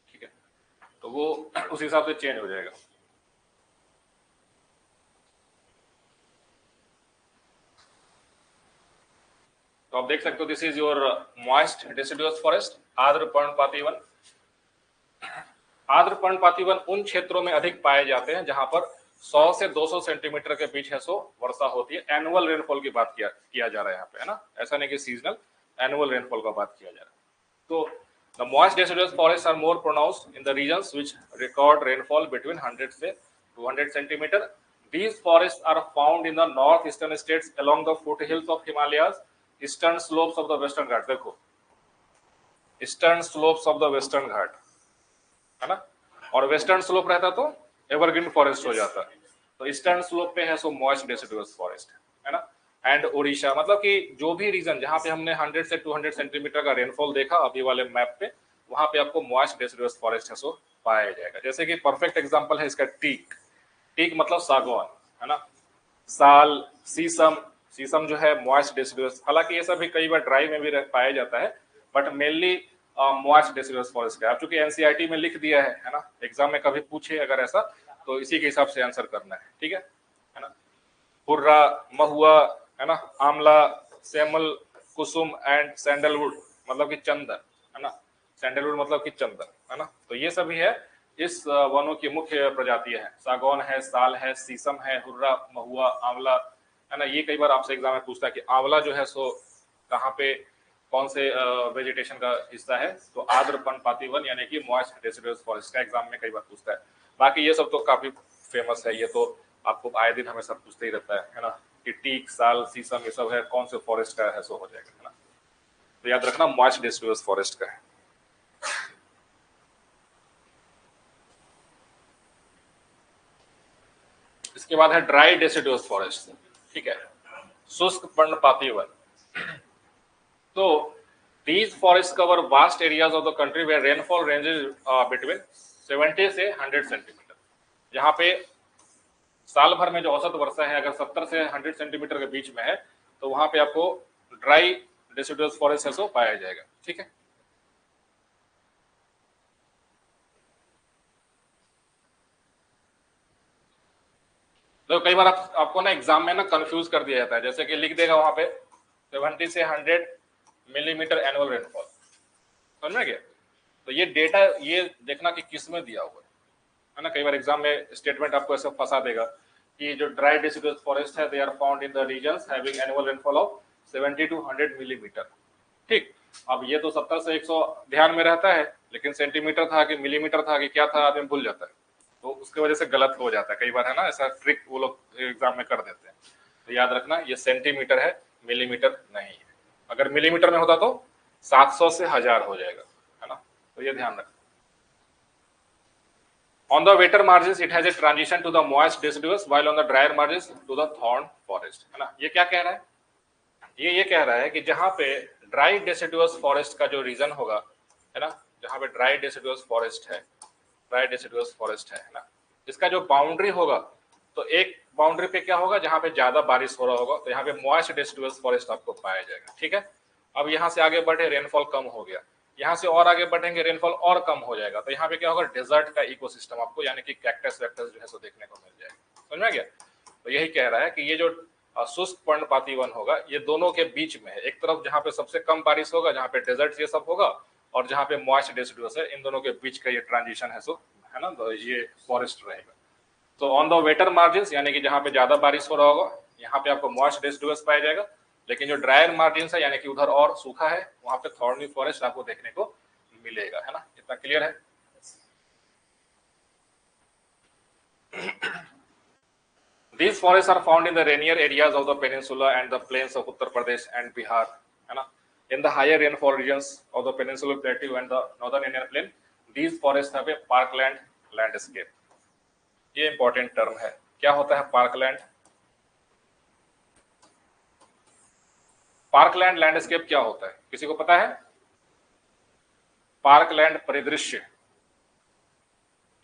ठीक है, तो वो उस हिसाब से चेंज हो जाएगा। तो आप देख सकते हो, this is your moist deciduous forest, आर्द्र पर्णपाती वन। आर्द्र पर्णपाती वन उन क्षेत्रों में अधिक पाए जाते हैं जहां पर 100 से 200 सेंटीमीटर के बीच है सो वर्षा होती है। एनुअल रेनफॉल की बात किया जा रहा है यहाँ पे, है ना, ऐसा नहीं कि सीजनल, एनुअल रेनफॉल का बात किया जा रहा है। तो the moist deciduous forests are more pronounced in the regions which record rainfall between 100 से 200 centimeter. These forests are found in the northeastern states along the foothills of Himalayas, eastern slopes of the western Ghats। देखो, eastern slopes of the western Ghat, है ना, और वेस्टर्न स्लोप रहता तो एवरग्रीन फॉरेस्ट हो जाता। तो ईस्टर्न स्लोप पे है सो मॉइस्ट डेसिडुअस फॉरेस्ट, है ना। एंड उड़ीसा, मतलब कि जो भी रीजन जहां पे हमने 100 से 200 सेंटीमीटर का रेनफॉल देखा अभी वाले मैप पे, वहां पे आपको मॉइस्ट डेसिडुअस फॉरेस्ट है सो पाया जाएगा। जैसे कि परफेक्ट एग्जांपल है इसका टीक। टीक मतलब सागौन, है ना। साल, शीशम, शीशम जो है मॉइस्ट डेसिडुअस, हालांकि ये सब भी कई बार ड्राई में भी पाया जाता है, but mainly moist deciduous forest का। चूंकि एनसीईआरटी में लिख दिया है ना, एग्जाम में कभी पूछे अगर ऐसा, तो इसी के हिसाब से आंसर करना है। ठीक है ना। हुर्रा, महुआ, है ना, आमला, सेमल, कुसुम एंड सैंडलवुड मतलब कि चंदन, है ना। सैंडलवुड मतलब कि चंदन, है ना। तो ये सभी है इस वनों की मुख्य प्रजातियां हैं। सागौन है, साल है, शीशम है, हुर्रा, महुआ, आंवला, है ना। ये कई बार आपसे एग्जाम में पूछता है कि आंवला जो है सो कहाँ पे, कौन से वेजिटेशन का हिस्सा है, तो आर्द्र पर्णपाती वन यानी कि मॉइस्ट डेसिडुअस फॉरेस्ट का एग्जाम में कई बार पूछता है। बाकी ये सब तो काफी फेमस है, ये तो आपको आए दिन हमेशा पूछते ही रहता है ना, कि टीक, साल, शीशम ये सब है, कौन से फॉरेस्ट का है, सो हो जाएगा, है ना। तो याद रखना मॉइस्ट डेसिडुअस फॉरेस्ट का है। इसके बाद है ड्राई डेसिडुअस फॉरेस्ट। ठीक है, शुष्क पर्णपाती वन। तो these forests cover vast areas of the country where rainfall ranges between 70 से 100 सेंटीमीटर। जहां पे साल भर में जो औसत वर्षा है अगर 70 से 100 सेंटीमीटर के बीच में है तो वहां पे आपको ड्राई डेसिडुअस फॉरेस्ट है सो पाया जाएगा। ठीक है, तो कई बार आपको ना एग्जाम में ना कंफ्यूज कर दिया जाता है, जैसे कि लिख देगा वहां पे 70 से 100 मिलीमीटर एनुअल रेनफॉल, समझ में गया? तो ये डेटा ये देखना कि किस में दिया हुआ है ना। कई बार एग्जाम में स्टेटमेंट आपको ऐसे फंसा देगा कि जो ड्राई डेसिडुअस फॉरेस्ट है they are found in the regions having annual rainfall of 70 to 100 millimetre. ठीक, अब ये तो 70 से 100 ध्यान में रहता है, लेकिन सेंटीमीटर था कि मिलीमीटर था कि क्या था आदमी भूल जाता है, तो उसके वजह से गलत हो जाता है कई बार, है ना। ऐसा ट्रिक वो लोग एग्जाम में कर देते हैं। तो याद रखना ये सेंटीमीटर है, मिलीमीटर नहीं है। अगर मिलीमीटर में होता तो 700 से 1000 हो जाएगा, है ना। तो ये ध्यान रखना। On the wetter margins, it has a transition to the moist deciduous, while on the drier margins to the thorn forest, है ना। ये क्या कह रहा है? ये कह रहा है कि जहां पे ड्राई डेसिडुअस फॉरेस्ट का जो रीजन होगा, है ना, जहां पे ड्राई डेसिडुअस फॉरेस्ट है, ड्राई डेसिडुअस फॉरेस्ट है ना, इसका जो बाउंड्री होगा, तो एक बाउंड्री पे क्या होगा जहां पे ज्यादा बारिश हो रहा होगा, तो यहाँ पे मॉइस्ट डेसिडुअस फॉरेस्ट आपको पाया जाएगा। ठीक है, अब यहाँ से आगे बढ़े रेनफॉल कम हो गया, यहाँ से और आगे बढ़ेंगे रेनफॉल और कम हो जाएगा, तो यहाँ पे क्या होगा डेजर्ट का इकोसिस्टम आपको यानी कि कैक्टस वैक्टस जो है सो देखने को मिल जाएगा। समझ में गया? तो यही कह रहा है कि ये जो शुष्क पर्णपाती वन होगा ये दोनों के बीच में है, एक तरफ जहाँ पे सबसे कम बारिश होगा, जहाँ पे डेजर्ट ये सब होगा, और जहाँ पे मॉइस्ट डेसिडुअस है, इन दोनों के बीच का ये ट्रांजिशन है सो, है ना, तो ये फॉरेस्ट रहेगा। तो ऑन द वेटर मार्जिन यानी कि जहाँ पे ज्यादा बारिश हो रहा होगा यहाँ पे आपको मॉइस्ट डेसिडुअस पाया जाएगा, लेकिन जो ड्रायर मार्जिन है यानी कि उधर और सूखा है वहां पे थॉर्नी फॉरेस्ट आपको देखने को मिलेगा, है ना। इतना क्लियर है? These forests are found in the rainier areas of the peninsula and the plains of Uttar Pradesh and Bihar, है ना। In the higher rainfall regions of the peninsular plateau and the northern Indian plain, these forests have a parkland landscape. ये इंपॉर्टेंट टर्म है। क्या होता है पार्कलैंड? पार्कलैंड लैंडस्केप क्या होता है, किसी को पता है? पार्कलैंड परिदृश्य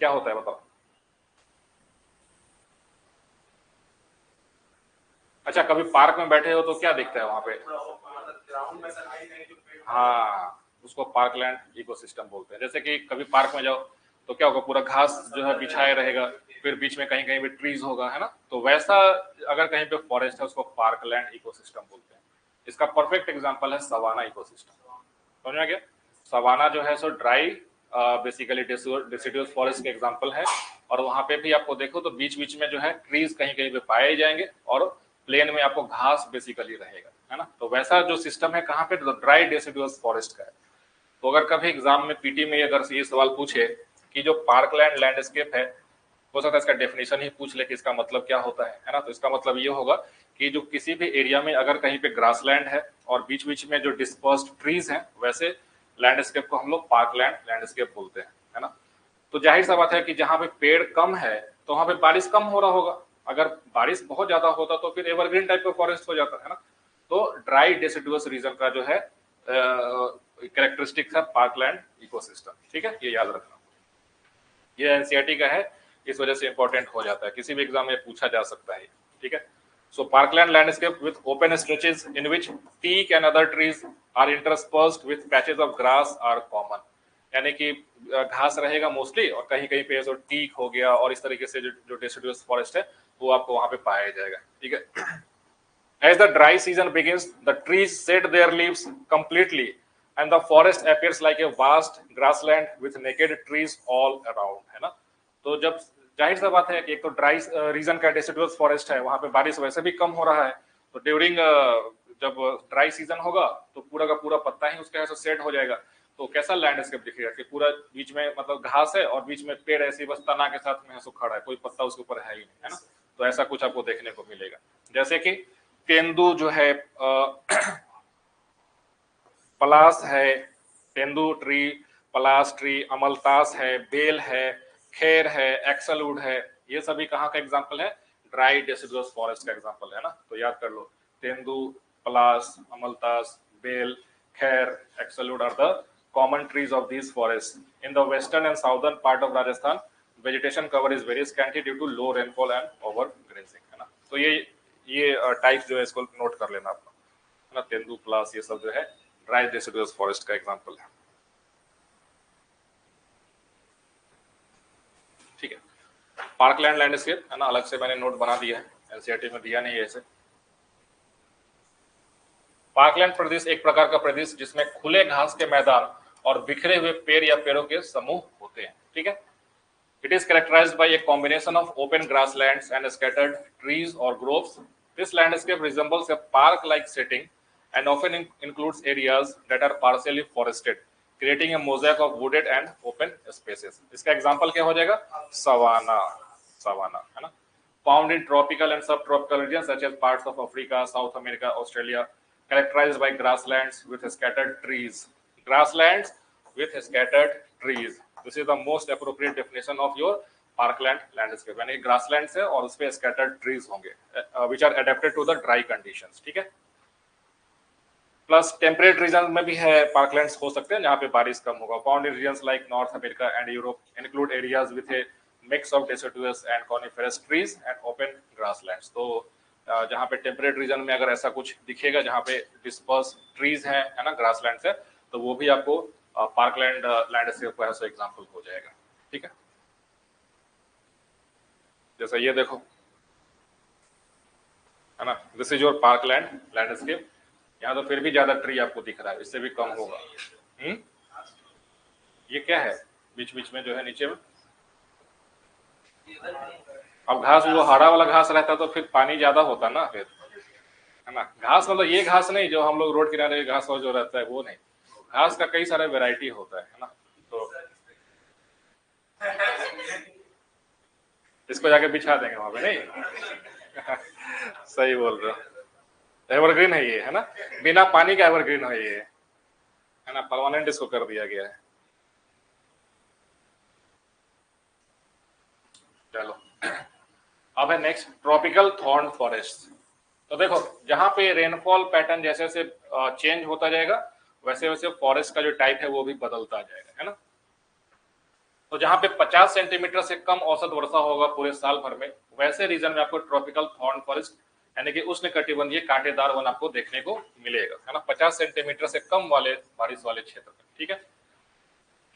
क्या होता है बताओ। अच्छा, कभी पार्क में बैठे हो तो क्या दिखता है वहां पे? हाँ, उसको पार्कलैंड इकोसिस्टम बोलते हैं। जैसे कि कभी पार्क में जाओ तो क्या होगा, पूरा घास जो है बिछाया रहेगा, फिर बीच में कहीं कहीं पे ट्रीज होगा, है ना। तो वैसा अगर कहीं पे फॉरेस्ट है उसको पार्कलैंड इकोसिस्टम बोलते हैं। इसका परफेक्ट एग्जांपल है सवाना इकोसिस्टम। समझ में गया? सवाना जो है सो ड्राई बेसिकली डेसिडुअस फॉरेस्ट के एग्जांपल है, और वहां पे भी आपको देखो तो बीच बीच में जो है ट्रीज कहीं कहीं पे पाए जाएंगे और प्लेन में आपको घास बेसिकली रहेगा, है ना। तो वैसा जो सिस्टम है कहाँ पे, ड्राई डेसिडुअस फॉरेस्ट का है। तो अगर कभी एग्जाम में पीटी में अगर ये सवाल पूछे कि जो पार्कलैंड लैंडस्केप है, हो सकता है इसका डेफिनेशन ही पूछ ले कि इसका मतलब क्या होता है ना। तो इसका मतलब ये होगा कि जो किसी भी एरिया में अगर कहीं पे ग्रासलैंड है और बीच बीच में जो डिस्पर्स्ड ट्रीज हैं, वैसे लैंडस्केप को हम लोग पार्कलैंड लैंडस्केप बोलते हैं, है ना। तो जाहिर सा बात है कि जहां पे पेड़ कम है तो वहां पे बारिश कम हो रहा होगा, अगर बारिश बहुत ज्यादा होता तो फिर एवरग्रीन टाइप का फॉरेस्ट हो जाता है ना। तो ड्राई डेसिडुअस रीजन का जो है कैरेक्टरिस्टिक्स है पार्कलैंड इकोसिस्टम। ठीक है, ये याद रखना। ये एनसीईआरटी का है, इस वजह से इंपॉर्टेंट हो जाता है, किसी भी एग्जाम में पूछा जा सकता है। ठीक है, so parkland landscape with open stretches in which teak and other trees are interspersed with patches of grass are common, यानी कि घास रहेगा मोस्टली और कहीं कहीं पे जो टीक हो गया और इस तरीके से जो डेसिडुअस फॉरेस्ट है वो आपको वहां पे पाया जाएगा। ठीक है, as the dry season begins the trees shed their leaves completely and the forest appears like a vast grassland with naked trees all around, है ना। तो जब जाहिर सा बात है कि एक तो ड्राई रीजन का डेसिडुअस फॉरेस्ट है, वहां पे बारिश वैसे भी कम हो रहा है, तो ड्यूरिंग जब ड्राई सीजन होगा तो पूरा का पूरा पत्ता ही उसके ऐसे सेट हो जाएगा, तो कैसा लैंडस्केप दिखेगा कि पूरा बीच में मतलब घास है और बीच में पेड़ ऐसी बस तना के साथ में खड़ा है, कोई पत्ता उसके ऊपर है ही नहीं, है ना। तो ऐसा कुछ आपको देखने को मिलेगा। जैसे कि तेंदू जो है पलास है, तेंदू ट्री, पलास ट्री, अमलतास है, बेल है, खेर है, एक्सलवुड है, ये सभी कहाँ का एग्जाम्पल है? ड्राई डेसिडुअस फॉरेस्ट का एग्जाम्पल है ना। तो याद कर लो, tendu, palas, amaltas, bel, khair, axlewood are the common trees of these forests. In the western and southern part of Rajasthan, vegetation cover is very scanty due to low rainfall and over grazing, है ना। तो ये टाइप्स जो है इसको नोट कर लेना अपना, है ना। तेंदू प्लास ये सब जो है ड्राई डेसिडुअस फॉरेस्ट का एग्जांपल है, ठीक है। पार्कलैंड लैंडस्केप, है ना, अलग से मैंने नोट बना दिया है, एनसीईआरटी में दिया नहीं है ऐसे। पार्कलैंड प्रदेश एक प्रकार का प्रदेश जिसमें खुले घास के मैदान और बिखरे हुए पेड़ या पेड़ों के समूह होते हैं, ठीक है। It is characterized by a combination of open grasslands and scattered trees or groves. This landscape resembles a park-like setting and often includes areas that are partially forested, creating a mosaic of wooded and open spaces. इसका एग्जाम्पल क्या हो जाएगा? सवाना, सवाना, है ना। Found in tropical and subtropical regions such as parts of Africa, South America, Australia, characterized by grasslands with scattered trees. Grasslands with scattered trees. This is the most appropriate definition of your parkland landscape, यानी grasslands है और उसपे scattered trees होंगे, which are adapted to the dry conditions, ठीक है। प्लस टेम्परेट रीजन में भी है पार्कलैंड्स हो सकते हैं जहाँ पे बारिश कम होगा। Found in regions like North America and Europe, include areas with a mix of deciduous and coniferous trees and open grasslands. तो जहाँ पे टेम्परेट रीजन में अगर ऐसा कुछ दिखेगा जहाँ पे डिस्पर्स ट्रीज हैं, है ना, ग्रासलैंड्स है, तो वो भी आपको पार्कलैंड लैंडस्केप का ऐसा एग्जांपल हो जाएगा, ठीक है। जैसा ये देखो, है ना, this is your parkland landscape. यहाँ तो फिर भी ज्यादा ट्री आपको दिख रहा है, इससे भी कम होगा। ये क्या है बीच बीच में जो है नीचे में? अब घास, वो हरा वाला घास रहता तो फिर पानी ज्यादा होता ना फिर, है ना। घास मतलब ये घास नहीं जो हम लोग रोड किनारे घास जो रहता है वो नहीं, घास का कई सारे वैरायटी होता है ना। तो इसको जाके बिछा देंगे वहां पे, नहीं सही बोल रहे हो, एवरग्रीन है ये, है ना, बिना पानी का एवरग्रीन है ये, है ना, परमानेंट इसको कर दिया गया है। चलो अब है नेक्स्ट ट्रॉपिकल थॉर्न फॉरेस्ट। तो देखो जहां पे रेनफॉल पैटर्न जैसे जैसे चेंज होता जाएगा वैसे वैसे फॉरेस्ट का जो टाइप है वो भी बदलता जाएगा, है ना। तो जहां पे 50 सेंटीमीटर से कम औसत वर्षा होगा पूरे साल भर में, वैसे रीजन में आपको ट्रॉपिकल थॉर्न फॉरेस्ट यानी कि उष्णकटिबंधीय कांटेदार वन आपको देखने को मिलेगा, है ना, 50 सेंटीमीटर से कम वाले बारिश वाले क्षेत्र में, ठीक है।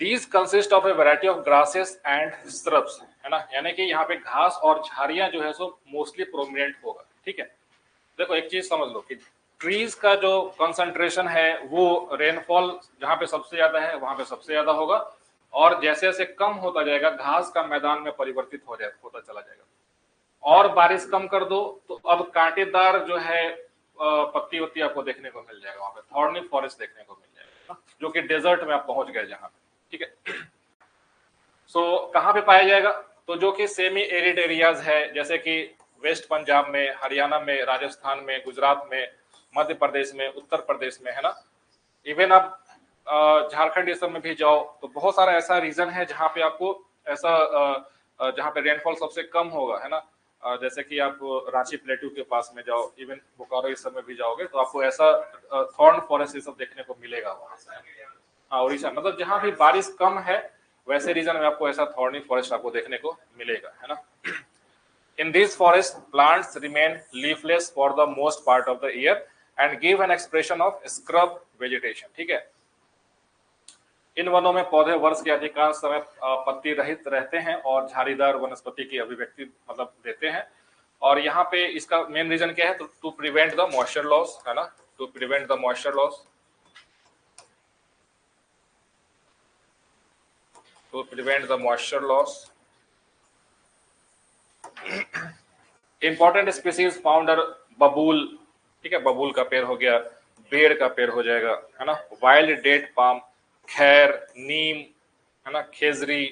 These consist of a variety of grasses and shrubs, है ना, यानी कि यहाँ पे घास और झाड़ियां जो है सो मोस्टली प्रोमिनेंट होगा, ठीक है। देखो एक चीज समझ लो कि ट्रीज का जो कंसंट्रेशन है वो रेनफॉल जहां पे सबसे ज्यादा है वहां पे सबसे ज्यादा होगा, और जैसे जैसे कम होता जाएगा घास का मैदान में परिवर्तित होता चला जाएगा। और बारिश कम कर दो तो अब कांटेदार जो है पत्ती वत्ती आपको देखने को मिल जाएगा, वहां पे थॉर्नी फॉरेस्ट देखने को मिल जाएगा, जो कि डेजर्ट में आप पहुंच गए जहां पे, ठीक है। सो कहां पे पाया जाएगा? तो जो कि सेमी एरिड एरियाज है जैसे कि वेस्ट पंजाब में, हरियाणा में, राजस्थान में, गुजरात में, मध्य प्रदेश में, उत्तर प्रदेश में, है ना। इवन आप झारखंड ये सब में भी जाओ तो बहुत सारा ऐसा रीजन है जहाँ पे आपको ऐसा जहाँ पे रेनफॉल सबसे कम होगा, है ना। जैसे कि आप रांची प्लेटू के पास में जाओ, इवन बोकारो इस सब में भी जाओगे तो आपको ऐसा थॉर्न फॉरेस्ट ये सब देखने को मिलेगा वहां से। हाँ उड़ीसा, मतलब जहाँ भी बारिश कम है वैसे रीजन में आपको ऐसा थॉर्नी फॉरेस्ट आपको देखने को मिलेगा, है ना। In these forests, plants remain leafless for the most part of the year and give an expression of scrub vegetation, ठीक है। इन वनों में पौधे वर्ष के अधिकांश समय पत्ती रहित रहते हैं और झाड़ीदार वनस्पति की अभिव्यक्ति मतलब देते हैं। और यहाँ पे इसका मेन रीजन क्या है? तो to prevent the moisture loss, है ना, to prevent the moisture loss, to prevent the moisture loss. Important species found are babool, ठीक है, बबूल का पेड़ हो गया, बेर का पेड़ हो जाएगा, है ना, वाइल्ड डेट पाम, खैर, नीम, है ना, खेजरी,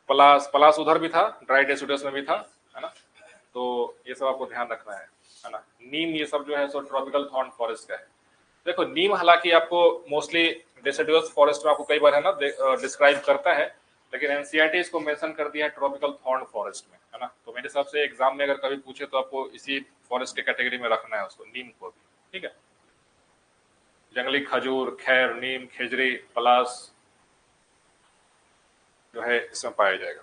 पलास, पलास उधर भी था, ड्राई डेसिडुअस में भी था, है ना। तो ये सब आपको ध्यान रखना है ना। नीम ये सब जो है सो ट्रॉपिकल थॉर्न फॉरेस्ट का है। देखो नीम हालांकि आपको मोस्टली डेसिडुअस फॉरेस्ट में आपको कई बार है ना डिस्क्राइब करता है, लेकिन एनसीईआरटी इसको मेंशन कर दिया है ट्रॉपिकल थॉर्न फॉरेस्ट में, है ना। तो मेरे हिसाब से एग्जाम में अगर कभी पूछे तो आपको इसी फॉरेस्ट के कैटेगरी में रखना है उसको, नीम को भी, ठीक है। जंगली खजूर, खैर, नीम, खेजरी, पलास जो है इसमें पाया जाएगा।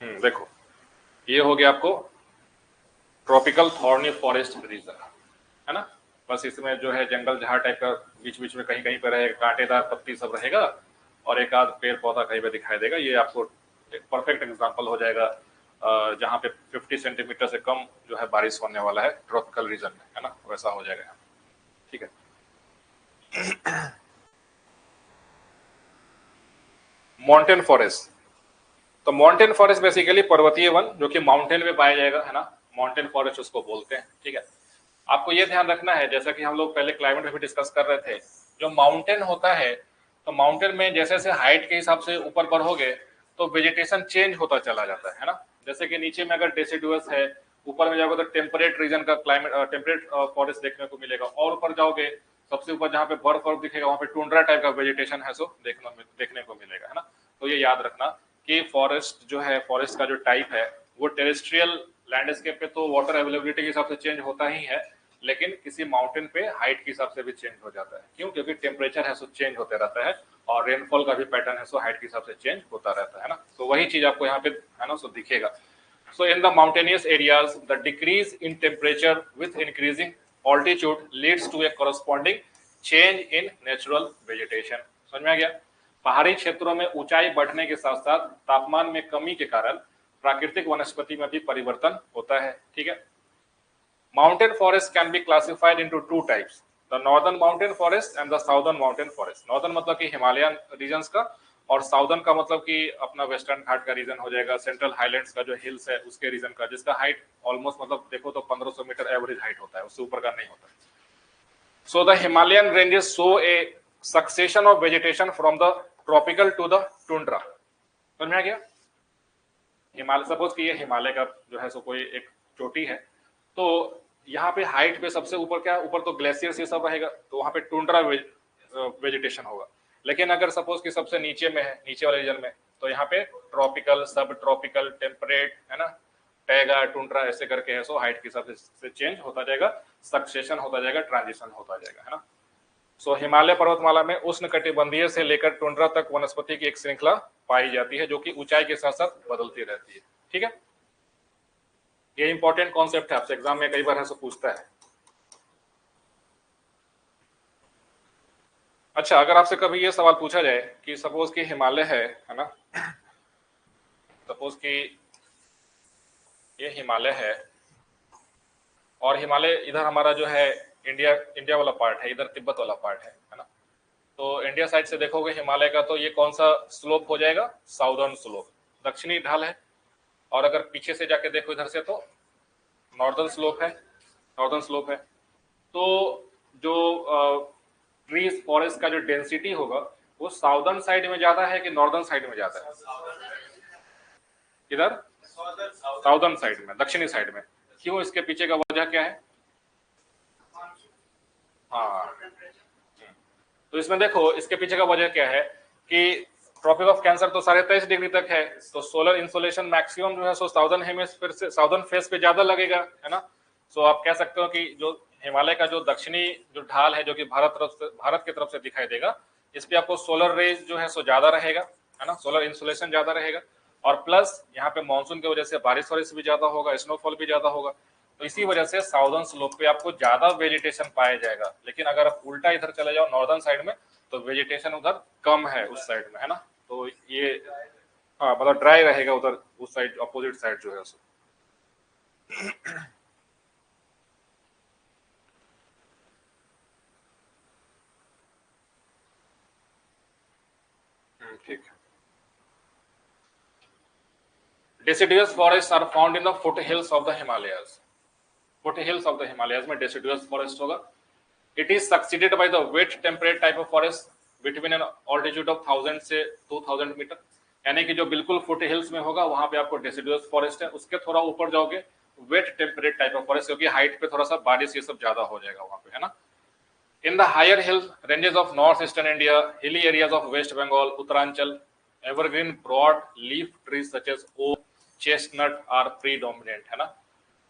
देखो ये हो गया आपको ट्रॉपिकल थॉर्नी फॉरेस्ट रीजन, है ना। बस इसमें जो है जंगल झाड़ टाइप का बीच बीच में कहीं कहीं पर रहेगा, कांटेदार पत्ती सब रहेगा और एक आध पेड़ पौधा कहीं पे दिखाई देगा। ये आपको एक परफेक्ट एग्जांपल हो जाएगा जहाँ पे 50 सेंटीमीटर से कम जो है बारिश होने वाला है ट्रॉपिकल रीजन में, है ना, वैसा हो जाएगा। ठीक है। माउंटेन फॉरेस्ट, तो माउंटेन फॉरेस्ट बेसिकली पर्वतीय वन जो कि माउंटेन में पाया जाएगा, है ना, माउंटेन फॉरेस्ट उसको बोलते हैं। ठीक है। आपको ये ध्यान रखना है, जैसा कि हम लोग पहले क्लाइमेट में भी डिस्कस कर रहे थे, जो माउंटेन होता है तो माउंटेन में जैसे जैसे हाइट के हिसाब से ऊपर बढ़ोगे तो वेजिटेशन चेंज होता चला जाता है ना। जैसे कि नीचे में अगर डेसिडुअस है, ऊपर में जाओगे तो टेम्परेट रीजन का क्लाइमेट टेम्परेट फॉरेस्ट देखने को मिलेगा, और ऊपर जाओगे सबसे ऊपर जहाँ पे बर्फ वर्फ दिखेगा वहाँ पे टुंड्रा टाइप का वेजिटेशन है सो देखने को मिलेगा, है ना। तो ये याद रखना कि फॉरेस्ट जो है, फॉरेस्ट का जो टाइप है वो टेरेस्ट्रियल लैंडस्केप पे तो वाटर अवेलेबिलिटी के हिसाब से चेंज होता ही है, लेकिन किसी माउंटेन पे हाइट के हिसाब से भी चेंज हो जाता है। क्यों? क्योंकि टेम्परेचर है सो चेंज होते रहता है और रेनफॉल का भी पैटर्न है सो हाइट के हिसाब से चेंज होता रहता है ना। तो वही चीज आपको यहाँ पे है ना सो दिखेगा। So in the mountainous areas the decrease in temperature with increasing altitude leads to a corresponding change in natural vegetation. समझ में आ गया? पहाड़ी क्षेत्रों में ऊंचाई बढ़ने के साथ साथ तापमान में कमी के कारण प्राकृतिक वनस्पति में भी परिवर्तन होता है। ठीक है। Mountain forest can be classified into two types, the northern mountain forest and the southern mountain forest. Northern मतलब कि हिमालयन रीजन्स का, और साउदर्न का मतलब कि अपना वेस्टर्न घाट का रीजन हो जाएगा, सेंट्रल हाईलैंड्स का जो हिल्स है उसके रीजन का, जिसका हाइट ऑलमोस्ट मतलब देखो तो 1500 मीटर एवरेज हाइट होता है, उससे ऊपर का नहीं होता। So the Himalayan ranges show a succession of vegetation from the tropical to the tundra. समझ में आ गया? हिमालय, सपोज कि ये हिमालय का जो है सो कोई एक चोटी है, तो यहाँ पे हाइट पे सबसे ऊपर क्या, ऊपर तो ग्लेशियर्स ये सब रहेगा, तो वहाँ पे टुंड्रा वेजिटेशन होगा। लेकिन अगर सपोज कि सबसे नीचे में है, नीचे वाले रीजन में, तो यहाँ पे ट्रॉपिकल, सब ट्रॉपिकल, टेम्परेट, है ना, टैगा, टुंड्रा ऐसे करके है सो हाइट के हिसाब से चेंज होता जाएगा, सक्सेशन होता जाएगा, ट्रांजिशन होता जाएगा, है ना। सो हिमालय पर्वतमाला में उष्णकटिबंधीय से लेकर टुंड्रा तक वनस्पति की एक श्रृंखला पाई जाती है जो कि ऊंचाई के साथ साथ बदलती रहती है। ठीक है। ये इंपॉर्टेंट कॉन्सेप्ट है, आपसे एग्जाम में कई बार ऐसा पूछता है। अच्छा, अगर आपसे कभी ये सवाल पूछा जाए कि सपोज कि हिमालय है ना, सपोज कि ये हिमालय है और हिमालय इधर हमारा जो है इंडिया वाला पार्ट है, इधर तिब्बत वाला पार्ट है ना। तो इंडिया साइड से देखोगे हिमालय का, तो ये कौन सा स्लोप हो जाएगा? साउदर्न स्लोप, दक्षिणी ढाल है। और अगर पीछे से जाके देखो इधर से तो नॉर्दर्न स्लोप है, नॉर्दर्न स्लोप है। तो जो ट्रीज फॉरेस्ट का जो डेंसिटी होगा वो साउदर्न साइड में ज्यादा है कि नॉर्दर्न साइड में ज्यादा है? इधर साउदर्न साइड में, दक्षिणी साइड में। क्यों? इसके पीछे का वजह क्या है? हाँ, तो इसमें देखो इसके पीछे का वजह क्या है कि ट्रॉपिक ऑफ कैंसर तो 23.5 डिग्री तक है, तो सोलर इंसोलेशन मैक्सिमम जो है सो साउदर्न हेमिस्फीयर से, साउदर्न फेस पे ज्यादा लगेगा, है ना। सो आप कह सकते हो कि जो हिमालय का जो दक्षिणी जो ढाल है जो कि भारत की तरफ से दिखाई देगा, इस पे आपको सोलर रेज जो है सो ज्यादा रहेगा, है ना, सोलर इंसोलेशन ज्यादा रहेगा। और प्लस यहाँ पे मानसून की वजह से बारिश वारिश भी ज्यादा होगा, स्नोफॉल भी ज्यादा होगा, तो इसी वजह से साउदर्न स्लोप पे आपको ज्यादा वेजिटेशन पाया जाएगा। लेकिन अगर आप उल्टा इधर चले जाओ नॉर्दर्न साइड में, तो वेजिटेशन उधर कम है उस साइड में, है ना। तो ये हाँ मतलब ड्राई रहेगा उधर, उस साइड अपोजिट साइड जो है उसको। ठीक है। Deciduous forests are found in the foothills of the Himalayas. Foothills of the Himalayas में deciduous forest होगा। It is succeeded by the wet temperate type of forest between an altitude of 1000 से 2000 मीटर, यानी कि जो बिल्कुल फुट हिल्स में होगा वहां पे आपको डेसिडुअस फॉरेस्ट है। उसके थोड़ा ऊपर जाओगे wet temperate type of forest, क्योंकि हाइट पे थोड़ा सा बारिश ये सब ज्यादा हो जाएगा वहां पे, है ना। In the higher hill ranges of northeastern India, hilly areas of West Bengal, Uttaranchal, evergreen broad leaf trees such as oak, chestnut are predominant, है ना।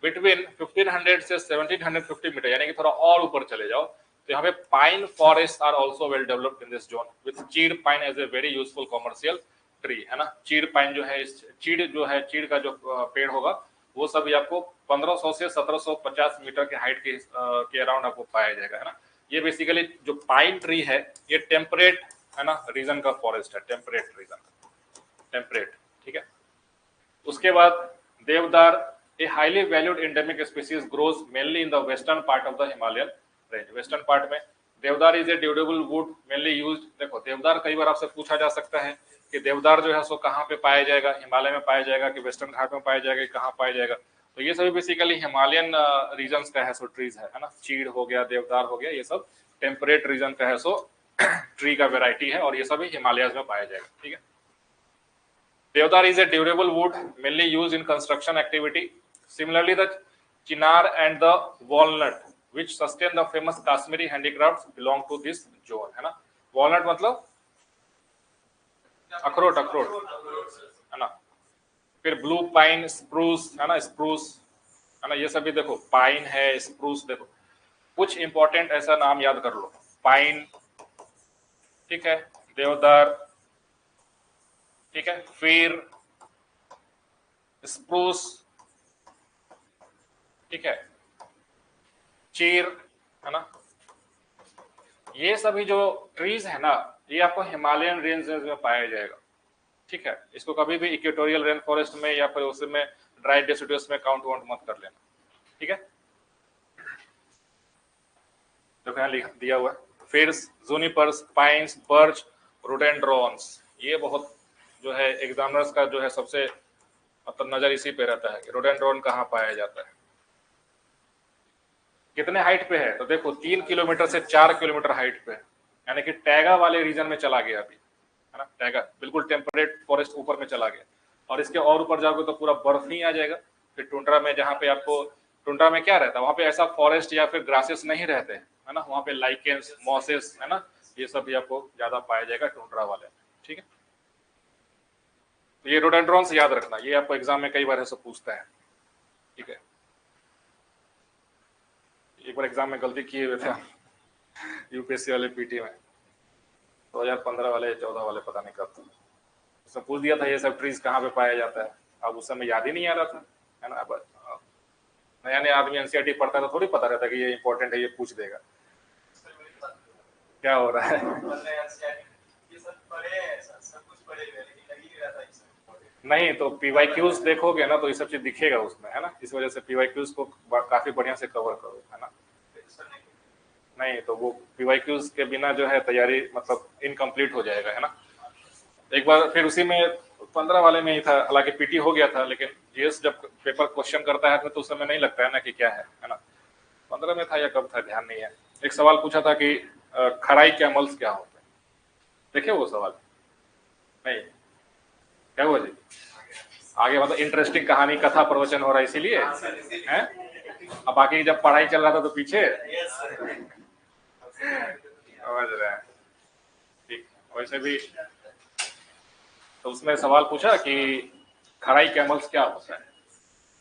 Between 1500 से 1750 मीटर, यानी कि थोड़ा और ऊपर चले जाओ तो यहाँ पे pine forest are also well developed in this zone with chir pine as a very useful commercial tree है ना, चीड़ पाइन जो है, इस चीड़ जो है, चीड़ का जो पेड़ होगा वो सब आपको 1500 से 1750 मीटर के हाइट के अराउंड आपको पाया जाएगा, है ना। ये बेसिकली जो पाइन ट्री है ये टेम्परेट है ना रीजन का फॉरेस्ट है, टेम्परेट रीजन, टेम्परेट, ठीक है। उसके बाद देवदार, a highly valued endemic species grows mainly in the western part of the Himalayan range. Western part में देवदार is a durable would mainly used. देखो देवदार कई बार आपसे पूछा जा सकता है कि देवदार जो है सो कहाँ पे पाया जाएगा, हिमालय में पाया जाएगा कि वेस्टर्न घाट में पाया जाएगा, कहाँ पाया जाएगा। तो ये सभी बेसिकली हिमालयन रीजन्स का है सो ट्रीज है ना। चीड़ हो गया, देवदार हो गया, ये सब टेम्परेट रीजन का है सो ट्री का वेराइटी है और ये सभी हिमालयस में पाया जाएगा, ठीक है। Deodar is a durable wood mainly used in construction activity. Similarly, the chinar and the walnut, which sustain the famous Kashmiri handicrafts, belong to this zone, है ना। Walnut मतलब अखरोट, अखरोट है ना। फिर ब्लू पाइन, स्प्रूस है ना, स्प्रूस है ना, ये सभी देखो पाइन है, स्प्रूस, देखो कुछ इंपॉर्टेंट ऐसा नाम याद कर लो, पाइन, ठीक है, देवदार, ठीक है, फिर स्प्रूस, ठीक है, चीर है ना। ये सभी जो ट्रीज है ना ये आपको हिमालयन रेंज में पाया जाएगा, ठीक है। इसको कभी भी इक्वेटोरियल रेन फॉरेस्ट में या फिर उसमें ड्राई डेसिडुअस में काउंट वाउंट मत कर लेना, ठीक है। देखो यहाँ दिया हुआ है, फिर जूनिपर्स, पाइन्स, बर्च, रोडेंड्रॉन्स। ये बहुत जो है एग्जामिनर्स का जो है सबसे मतलब नजर इसी पे रहता है कि रोडेंड्रॉन कहाँ पाया जाता है, कितने हाइट पे है। तो देखो 3 किलोमीटर से 4 किलोमीटर हाइट पे है, यानी कि टैगा वाले रीजन में चला गया अभी, है ना। टैगा बिल्कुल टेम्परेट फॉरेस्ट ऊपर में चला गया, और इसके और ऊपर जाओगे तो पूरा बर्फ ही आ जाएगा। फिर टुंड्रा में, जहाँ पे आपको टुंड्रा में क्या रहता है, वहाँ पे ऐसा फॉरेस्ट या फिर ग्रासेस नहीं रहते है ना, वहाँ पे लाइकेंस, मॉसेस है ना, ये सब भी आपको ज्यादा पाया जाएगा टुंड्रा वाले, ठीक है। तो ये रोडेंड्रॉन्स याद रखना, ये आपको एग्जाम में कई बार ऐसा पूछता है, ठीक है। एक बार एग्जाम में गलती किए हुए थे यूपीएससी वाले पीटी में 2015 वाले 14 वाले पता नहीं कब, उसने पूछ दिया था ये सब ट्रीज कहाँ पे पाया जाता है। अब उस समय याद ही नहीं आ रहा था, है ना। अब नया नया आदमी एनसीईआरटी पढ़ता है तो थोड़ी पता रहता कि ये इंपॉर्टेंट है, ये पूछ देगा। क्या हो रहा है नहीं, तो पीवाईक्यूज देखोगे ना तो ये सब चीज दिखेगा उसमें, है ना। इस वजह से पीवाईक्यूज को काफी बढ़िया से कवर करो, है ना। नहीं तो वो पीवाईक्यूज के बिना जो है तैयारी मतलब इनकम्प्लीट हो जाएगा, है ना। एक बार फिर उसी में 15 वाले में ही था, हालांकि पीटी हो गया था, लेकिन जीएस जब पेपर क्वेश्चन करता है तो उस समय नहीं लगता है ना कि क्या है ना। 15 में था या कब था ध्यान नहीं है। एक सवाल पूछा था कि खराई कैमल्स क्या होते हैं, देखिए वो सवाल नहीं, क्या हुआ जी आगे मतलब इंटरेस्टिंग कहानी कथा प्रवचन हो रहा है इसीलिए है। अब बाकी जब पढ़ाई चल रहा था तो पीछे समझ रहे हैं, ठीक। वैसे भी तो उसमें सवाल पूछा कि खराई कैमल्स क्या होता है,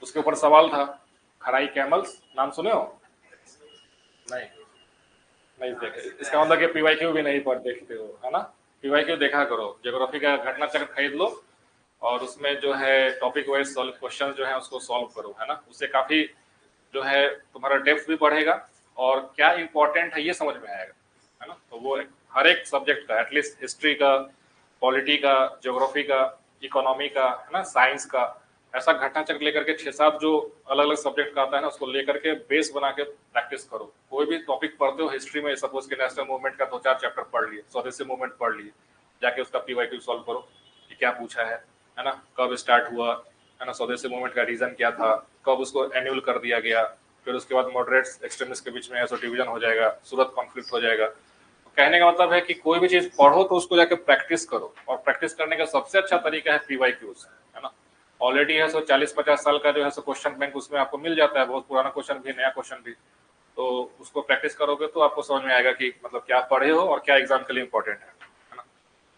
उसके ऊपर सवाल था खराई कैमल्स, नाम सुने हो? नहीं, नहीं देखे, इसका मतलब कि पीवाईक्यू भी नहीं पढ़ देखते हो, है ना। पीवाईक्यू देखा करो, ज्योग्राफी का घटना चक्र खरीद लो और उसमें जो है टॉपिक वाइज सॉल्व क्वेश्चन जो है उसको सॉल्व करो, है ना। उससे काफी जो है तुम्हारा डेप्थ भी बढ़ेगा और क्या इंपॉर्टेंट है ये समझ में आएगा, है ना। तो वो हर एक सब्जेक्ट का, एटलीस्ट हिस्ट्री का, पॉलिटी का, ज्योग्राफी का, इकोनॉमी का, है ना, साइंस का, ऐसा घटना चक्र लेकर के 6-7 जो अलग अलग सब्जेक्ट का आता है ना उसको लेकर के बेस बना के प्रैक्टिस करो। कोई भी टॉपिक पढ़ते हो हिस्ट्री में, सपोज के नेशनल मूवमेंट का 2-4 चैप्टर पढ़ लिए, स्वदेशी मूवमेंट पढ़ लिए, जाके उसका पीवाईक्यू सॉल्व करो कि क्या पूछा है ना, कब स्टार्ट हुआ, है ना, स्वदेशी मूवमेंट का रीजन क्या था, कब उसको एन्यूल कर दिया गया, फिर उसके बाद मॉडरेट्स एक्सट्रीमिस्ट के बीच में ऐसा डिवीजन हो जाएगा, सूरत कॉन्फ्लिक्ट हो जाएगा। कहने का मतलब है कि कोई भी चीज पढ़ो तो उसको जाके प्रैक्टिस करो, और प्रैक्टिस करने का सबसे अच्छा तरीका है पीवाईक्यूज, है ना। ऑलरेडी है सो 40-50 साल का जो है सो क्वेश्चन बैंक उसमें आपको मिल जाता है, बहुत पुराना क्वेश्चन भी, नया क्वेश्चन भी। तो उसको प्रैक्टिस करोगे तो आपको समझ में आएगा कि मतलब क्या पढ़े हो और क्या एग्जाम के लिए इंपॉर्टेंट है ना।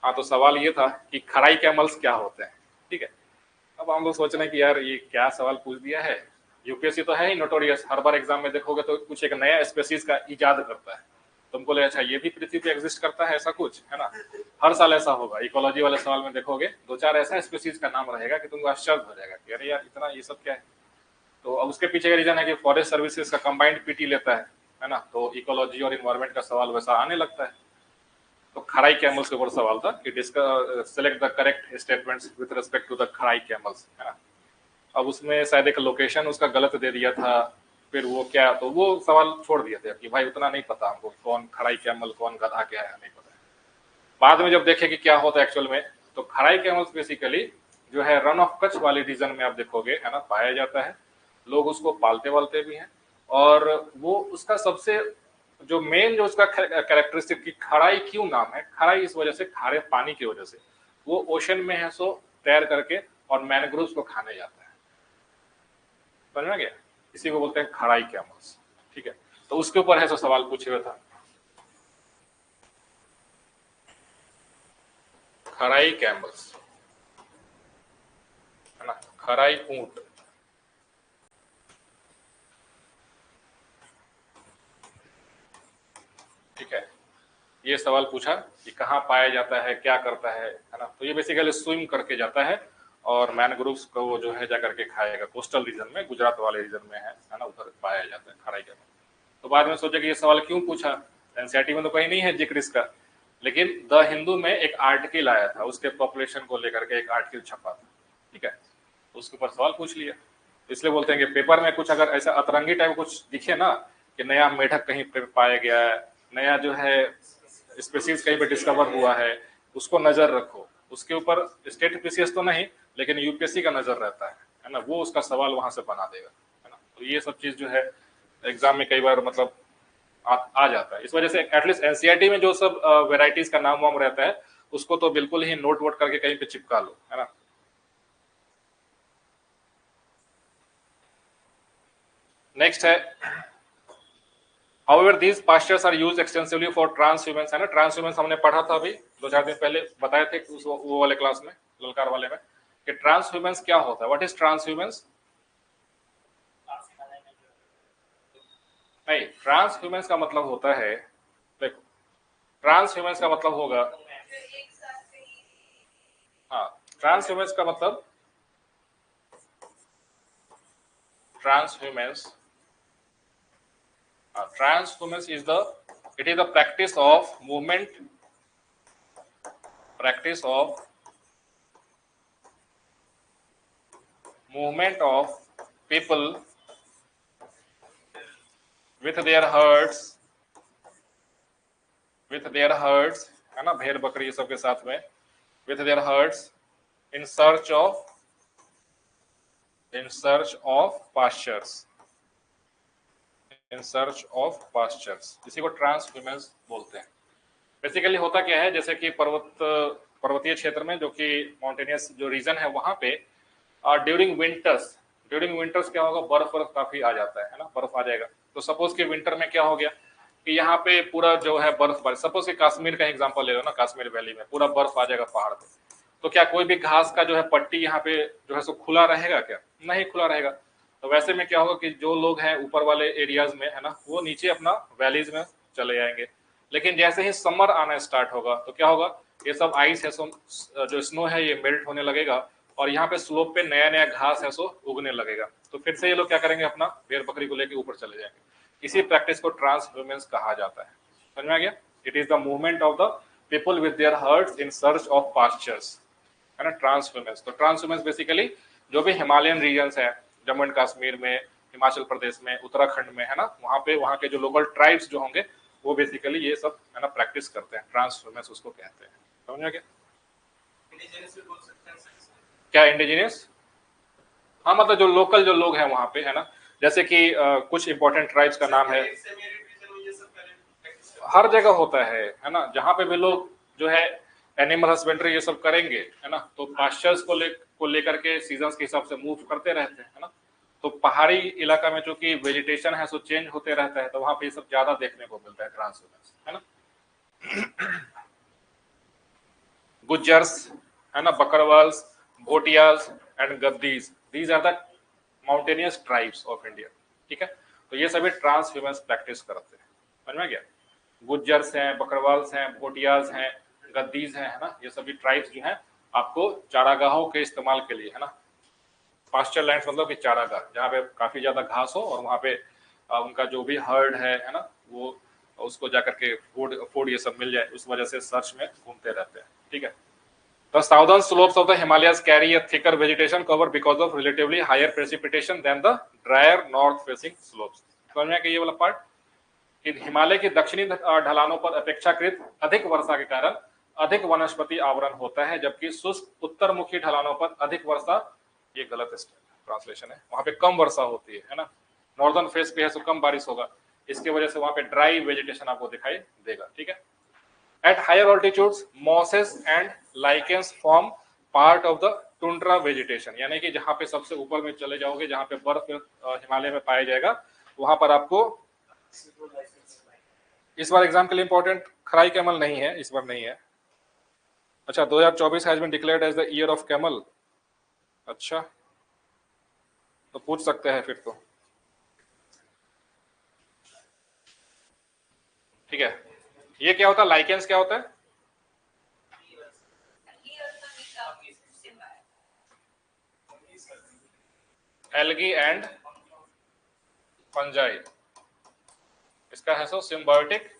हाँ, तो सवाल ये था कि खराई कैमल्स क्या होते हैं, ठीक है। अब हम लोग सोच रहे हैं कि यार ये क्या सवाल पूछ दिया है, यूपीएससी तो है ही नोटोरियस, हर बार एग्जाम में देखोगे तो कुछ एक नया स्पेसीज का इजाद करता है। तुमको लगे अच्छा ये भी पृथ्वी पे एग्जिस्ट करता है ऐसा कुछ, है ना। हर साल ऐसा होगा, इकोलॉजी वाले सवाल में देखोगे दो चार ऐसा स्पीसीज का नाम रहेगा कि तुमको आश्चर्य हो जाएगा कि अरे यार इतना ये सब क्या है। तो अब उसके पीछे का रीजन है कि फॉरेस्ट सर्विसेज का कंबाइंड पीटी लेता है ना, तो इकोलॉजी और इन्वायरमेंट का सवाल वैसा आने लगता है। तो खराई कैमल्स के ऊपर सवाल था कि select the correct statements with respect to the Kharai camels, है ना। अब उसमें शायद एक लोकेशन उसका गलत दे दिया था, फिर वो क्या, तो वो सवाल छोड़ दिए थे कि भाई उतना नहीं पता हमको कौन खराई कैमल कौन गधा क्या है नहीं पता है। बाद में जब देखे कि क्या होता है एक्चुअल में, तो खराई कैमल्स बेसिकली जो है रन ऑफ कच्छ वाले रीजन में आप देखोगे, है ना, पाया जाता है। लोग उसको पालते वालते भी हैं, और वो उसका सबसे जो मेन जो उसका कैरेक्टरिस्टिक की खराई क्यों नाम है, खराई इस वजह से, खारे पानी की वजह से, वो ओशन में है सो तैर करके और मैनग्रोव्स को खाने जाता है, समझ में गया। इसी को बोलते हैं खराई कैमल्स, ठीक है। तो उसके ऊपर है सो सवाल पूछे हुए था, खराई कैमल्स, है ना, खराई ऊंट। ठीक है, ये सवाल पूछा कि कहाँ पाया जाता है, क्या करता है ना। तो ये बेसिकली स्विम करके जाता है और मैनग्रोव्स को वो जो है जाकर के खाएगा। कोस्टल रीजन में, गुजरात वाले रीजन में है ना, उधर पाया जाता है खराई कैमल। तो बाद में सोचा कि ये सवाल क्यों पूछा, एनसीईआरटी में तो कहीं नहीं है जिक्र इसका, लेकिन द हिंदू में एक आर्टिकल आया था, उसके पॉपुलेशन को लेकर के एक आर्टिकल छपा था, ठीक है। उसके ऊपर सवाल पूछ लिया। इसलिए बोलते हैं कि पेपर में कुछ अगर ऐसा अतरंगी टाइप कुछ दिखे ना, कि नया मेढक कहीं पे पाया गया है, नया जो है स्पेसीज कहीं पे डिस्कवर हुआ है, उसको नजर रखो। उसके ऊपर स्टेट पीसीएस तो नहीं, लेकिन यूपीएससी का नजर रहता है ना, वो उसका सवाल वहां से बना देगा, है ना। तो ये सब चीज जो है एग्जाम में कई बार मतलब आ जाता है। इस वजह से एटलीस्ट एनसीईआरटी में जो सब वेराइटीज का नाम वाम रहता है, उसको तो बिल्कुल ही नोट वोट करके कहीं पे चिपका लो, है ना। नेक्स्ट है, however these pastures are used extensively for transhumans, है ना। transhumans हमने पढ़ा था अभी 2-4 दिन पहले, बताए थे उस वो वाले क्लास में, ललकार वाले में, कि transhumans क्या होता है। What is transhumans? नहीं, transhumans का मतलब होता है, देखो, transhumans का मतलब होगा, हाँ, transhumans का मतलब, transhumans transhumans is the, it is the practice of movement of people with their herds, है ना, भेड़ बकरी सब के साथ में, with their herds in search of pastures, इसी को ट्रांसह्यूमेंस बोलते हैं। बेसिकली होता क्या है, जैसे कि पर्वतीय क्षेत्र में, जो कि माउंटेनियस जो रीजन है, वहां पे ड्यूरिंग विंटर्स क्या होगा, बर्फ काफी आ जाता है ना, बर्फ आ जाएगा। तो सपोज कि विंटर में क्या हो गया कि यहाँ पे पूरा जो है बर्फ, सपोज कि कश्मीर का एग्जांपल ले लो ना, कश्मीर वैली में पूरा बर्फ आ जाएगा पहाड़ पे, तो क्या कोई भी घास का जो है पट्टी यहाँ पे जो है सो खुला रहेगा क्या? नहीं खुला रहेगा। तो वैसे में क्या होगा कि जो लोग हैं ऊपर वाले एरियाज में, है ना, वो नीचे अपना वैलीज में चले जाएंगे। लेकिन जैसे ही समर आना स्टार्ट होगा तो क्या होगा, ये सब आइस है सो, जो स्नो है ये मेल्ट होने लगेगा, और यहाँ पे स्लोप पे नया नया घास है सो उगने लगेगा। तो फिर से ये लोग क्या करेंगे, अपना भेड़ बकरी को लेके ऊपर चले जाएंगे। इसी प्रैक्टिस को ट्रांसह्यूमेंस कहा जाता है। समझ में आ गया? It is the movement of the people with their hertz in search of pastures, है ना, ट्रांसह्यूमेंस। तो ट्रांसह्यूमेंस बेसिकली जो भी हिमालयन रीजन्स है, जम्मू एंड कश्मीर में, हिमाचल प्रदेश में, उत्तराखंड में, है ना, वहाँ पे वहाँ के जो लोकल ट्राइब्स जो होंगे, वो बेसिकली ये सब, है ना, प्रैक्टिस करते हैं। ट्रांसह्यूमेंस उसको कहते हैं। समझ में क्या? क्या इंडिजिनियस? हाँ, मतलब जो लोकल जो लोग हैं वहाँ पे, है ना, जैसे कि कुछ इंपॉर्टेंट ट्राइब्स का नाम है, हर जगह होता है ना, जहाँ पे भी लोग जो है एनिमल हस्बेंड्री ये सब करेंगे, है ना, तो पास्चर्स को लेकर के सीजन्स के हिसाब से मूव करते रहते हैं, है ना। तो पहाड़ी इलाका में चूंकि वेजिटेशन है सो चेंज होते रहता है, तो वहां पे ये सब ज्यादा देखने को मिलता है, ट्रांसह्यूमेंस, है ना। गुज्जर्स, है ना, Bakarwals, Bhotias and Gaddis, these are the mountainous tribes of India. ठीक है, तो ये सभी ट्रांसह्यूमेंस प्रैक्टिस करते हैं। समझ में गया? गुज्जर्स हैं, बकरवाल्स हैं, भोटियाज हैं, गद्दीज हैं, है ना, ये सभी ट्राइब्स जो हैं आपको चारागाहों के इस्तेमाल के लिए, है ना, पास्चर लैंड्स मतलब कि चारागाह, जहाँ पे काफी ज्यादा घास हो और वहाँ पे उनका जो भी हर्ड है ना, वो उसको जाकर के फूड फूड ये सब मिल जाए, उस वजह से सर्च में घूमते रहते हैं। ठीक है। The southern slopes of the Himalayas carry a thicker vegetation cover because of relatively higher precipitation than the drier north-facing slopes. समझ में आया कि ये वाला पार्ट कि हिमालय की दक्षिणी ढलानों पर अपेक्षाकृत अधिक वर्षा के कारण अधिक वनस्पति आवरण होता है, जबकि शुष्क उत्तरमुखी ढलानों पर अधिक वर्षा, ये गलत ट्रांसलेशन है, वहां पे कम वर्षा होती है ना, नॉर्दर्न फेस पे है तो कम बारिश होगा, इसकी वजह से वहां पे ड्राई वेजिटेशन आपको दिखाई देगा। ठीक है। At higher altitudes, mosses and lichens form part of the tundra vegetation, यानी कि जहां पे सबसे ऊपर में चले जाओगे, जहां पे बर्फ हिमालय में पाया जाएगा, वहां पर आपको इस बार एग्जाम के लिए इंपॉर्टेंट खराई कैमल नहीं है, इस बार नहीं है। अच्छा, 2024 has been declared as the year of camel. अच्छा, तो पूछ सकते हैं फिर तो। ठीक है, ये क्या होता है, लाइकेंस क्या होता है? एल्गी एंड फंजाई, इसका है सो सिम्बायोटिक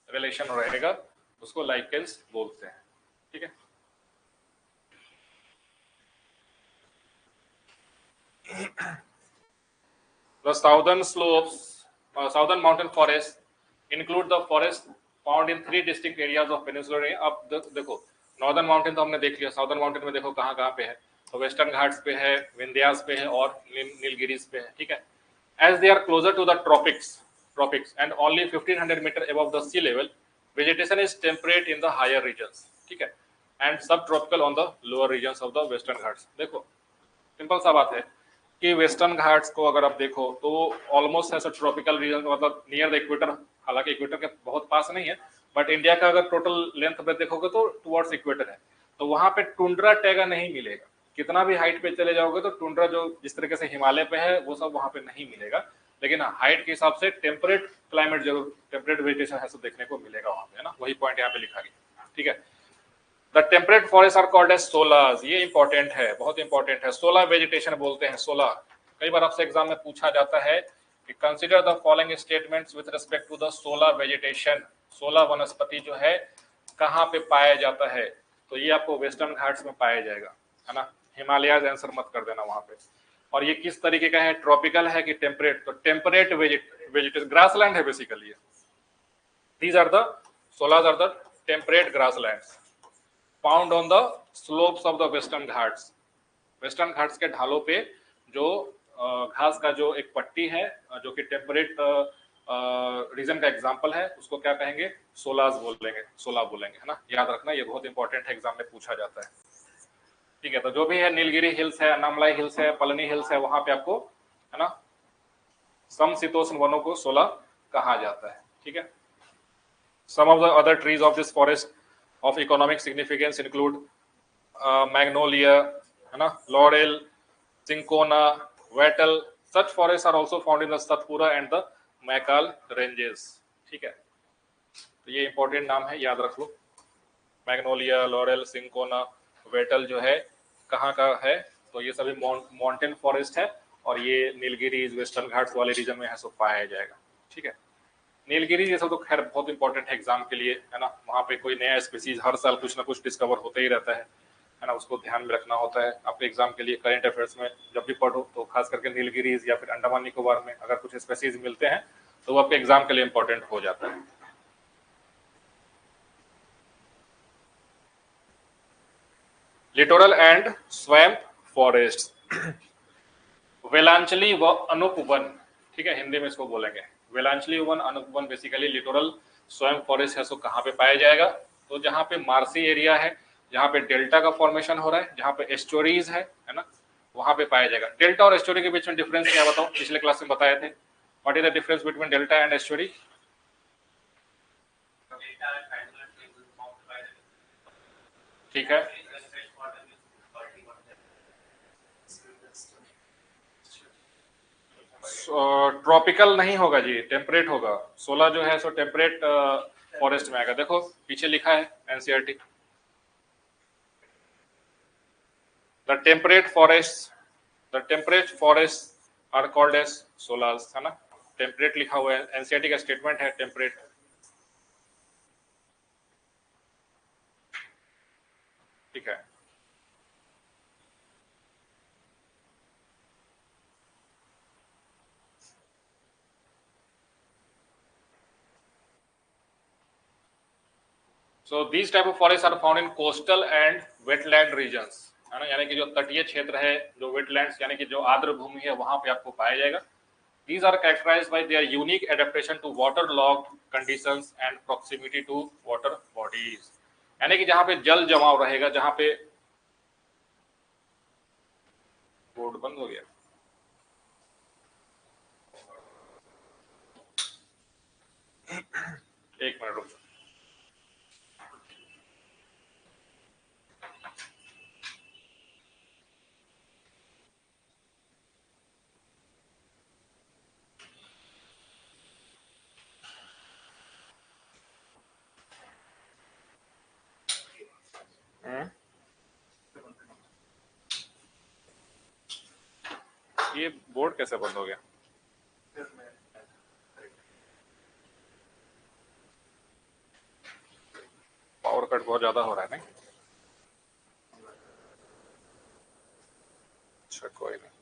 रिलेशन रहेगा, उसको लाइकेंस बोलते हैं। ठीक है। The southern slopes, southern mountain forests include the forest found in three distinct areas of peninsular area. अब देखो, नॉर्दर्न माउंटेन तो हमने देख लिया, साउदर्न माउंटेन में देखो कहाँ कहाँ पे है, तो वेस्टर्न घाट्स पे है, विंध्यास पे है और नीलगिरीज पे है। ठीक है। As they are closer to the tropics and only 1500 meter above the sea level, vegetation is temperate in the higher regions. ठीक है, and subtropical on the lower regions of the western Ghats. देखो, सिंपल सा बात है कि वेस्टर्न घाट्स को अगर आप देखो तो ऑलमोस्ट ऐसा ट्रॉपिकल रीजन, मतलब नियर द इक्वेटर, हालांकि इक्वेटर के बहुत पास नहीं है, बट इंडिया का अगर टोटल लेंथ में देखोगे तो टुवर्ड्स इक्वेटर है, तो वहां पे टुंड्रा टैगा नहीं मिलेगा। कितना भी हाइट पे चले जाओगे तो टुंड्रा जो जिस तरीके से हिमालय पे है वो सब वहां पे नहीं मिलेगा, लेकिन हाइट के हिसाब से टेम्परेट क्लाइमेट जरूर, टेम्परेट वेजिटेशन है सब देखने को मिलेगा वहां पे, है ना, वही पॉइंट यहाँ पे लिखा गया। ठीक है। The temperate forest are called as sholas, ये इंपॉर्टेंट है, बहुत इंपॉर्टेंट है, सोला वेजिटेशन बोलते हैं, सोला। कई बार आपसे एग्जाम में पूछा जाता है कि consider the following statements with respect to the shola vegetation, shola वनस्पति जो है कहाँ पे पाया जाता है, तो ये आपको वेस्टर्न घाट्स में पाया जाएगा, है ना, हिमालयाज आंसर मत कर देना वहां पे। और ये किस तरीके का है, ट्रॉपिकल है कि टेम्परेट, तो टेम्परेट वेजिटेशन, ग्रासलैंड है basically. These are the sholas are the temperate grasslands found on the slopes of the western Ghats, western Ghats के ढालों पे जो घास का जो एक पट्टी है जो कि टेम्परेट रीजन का एग्जांपल है, उसको क्या कहेंगे, सोलाज बोलेंगे, सोला बोलेंगे, है ना, याद रखना, ये बहुत इंपॉर्टेंट है, एग्जाम में पूछा जाता है। ठीक है, तो जो भी है नीलगिरी हिल्स है, अनामलाई हिल्स है, पलनी हिल्स है, वहां पे आपको, है ना, समशीतोष्ण वनों को सोला कहा जाता है। ठीक है। Some of the other trees of this forest of economic significance include magnolia, है ना, laurel, cinchona, wattle. Such forests are also found in the Satpura and the Maikal ranges. ठीक है, तो ये इंपॉर्टेंट नाम है, याद रख लो। मैग्नोलिया, लॉरेल, सिंकोना, वेटल जो है कहाँ का है, तो ये सभी माउंटेन फॉरेस्ट है, और ये नीलगिरी वेस्टर्न घाट्स वाले रीजन में है, सो पाया जाएगा। ठीक है। नीलगिरी ये सब तो खैर बहुत इंपॉर्टेंट है एग्जाम के लिए, है ना, वहाँ पे कोई नया स्पीसीज हर साल कुछ ना कुछ डिस्कवर होता ही रहता है ना, उसको ध्यान में रखना होता है। आपके एग्जाम के लिए करंट अफेयर्स में जब भी पढ़ो तो खास करके नीलगिरीज या फिर अंडमान निकोबार में अगर कुछ स्पीसीज मिलते हैं तो वो आपके एग्जाम के लिए इंपॉर्टेंट हो जाता है। लिटोरल एंड स्वैम्प फॉरेस्ट, वेलांचली व अनुपवन, ठीक है, हिंदी में इसको बोलेंगे वेलांचली वन अनुपवन, बेसिकली लिटोरल स्वयं फॉरेस्ट है, सो कहाँ पे पाया जाएगा, तो जहाँ पे मार्सी एरिया है, जहाँ पे डेल्टा का फॉर्मेशन हो रहा है, जहाँ पे एस्टोरीज है ना, वहां पे पाया जाएगा। डेल्टा और एस्टोरी के बीच में डिफरेंस क्या बताऊं, पिछले क्लास में बताए थे। What is the difference between delta and story? ठीक है, ट्रॉपिकल नहीं होगा जी, टेम्परेट होगा। 16 जो है सो टेम्परेट फॉरेस्ट में आएगा। देखो पीछे लिखा है NCERT, the temperate forest are called as sholas, है ना। टेम्परेट लिखा हुआ है, एनसीईआरटी का स्टेटमेंट है टेम्परेट। ठीक है, so these type of forest are found in coastal and wetland regions, है ना, यानी कि जो तटीय क्षेत्र है, जो वेटलैंड्स यानी कि जो आर्द्र भूमि है, वहां पे आपको पाया जाएगा। These are characterized by their unique adaptation to waterlogged conditions and proximity to water bodies, यानी कि जहां पे जल जमाव रहेगा, जहां पे बोर्ड बंद हो गया, एक मिनट रुक। ये बोर्ड कैसे बंद हो गया? पावर कट बहुत ज्यादा हो रहा है नहीं? अच्छा कोई नहीं।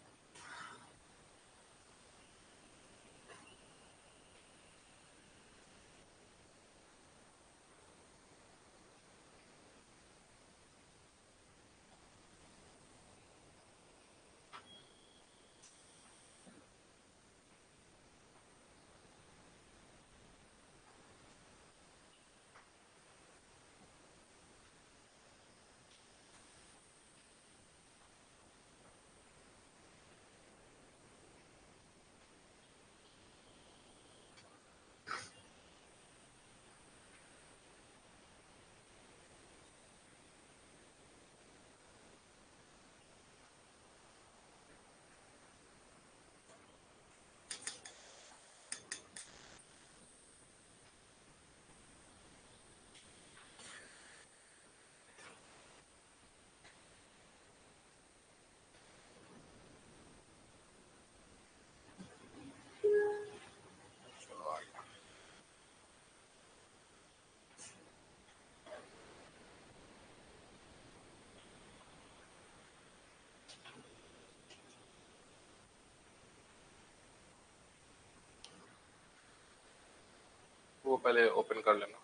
वो पहले ओपन कर लेना।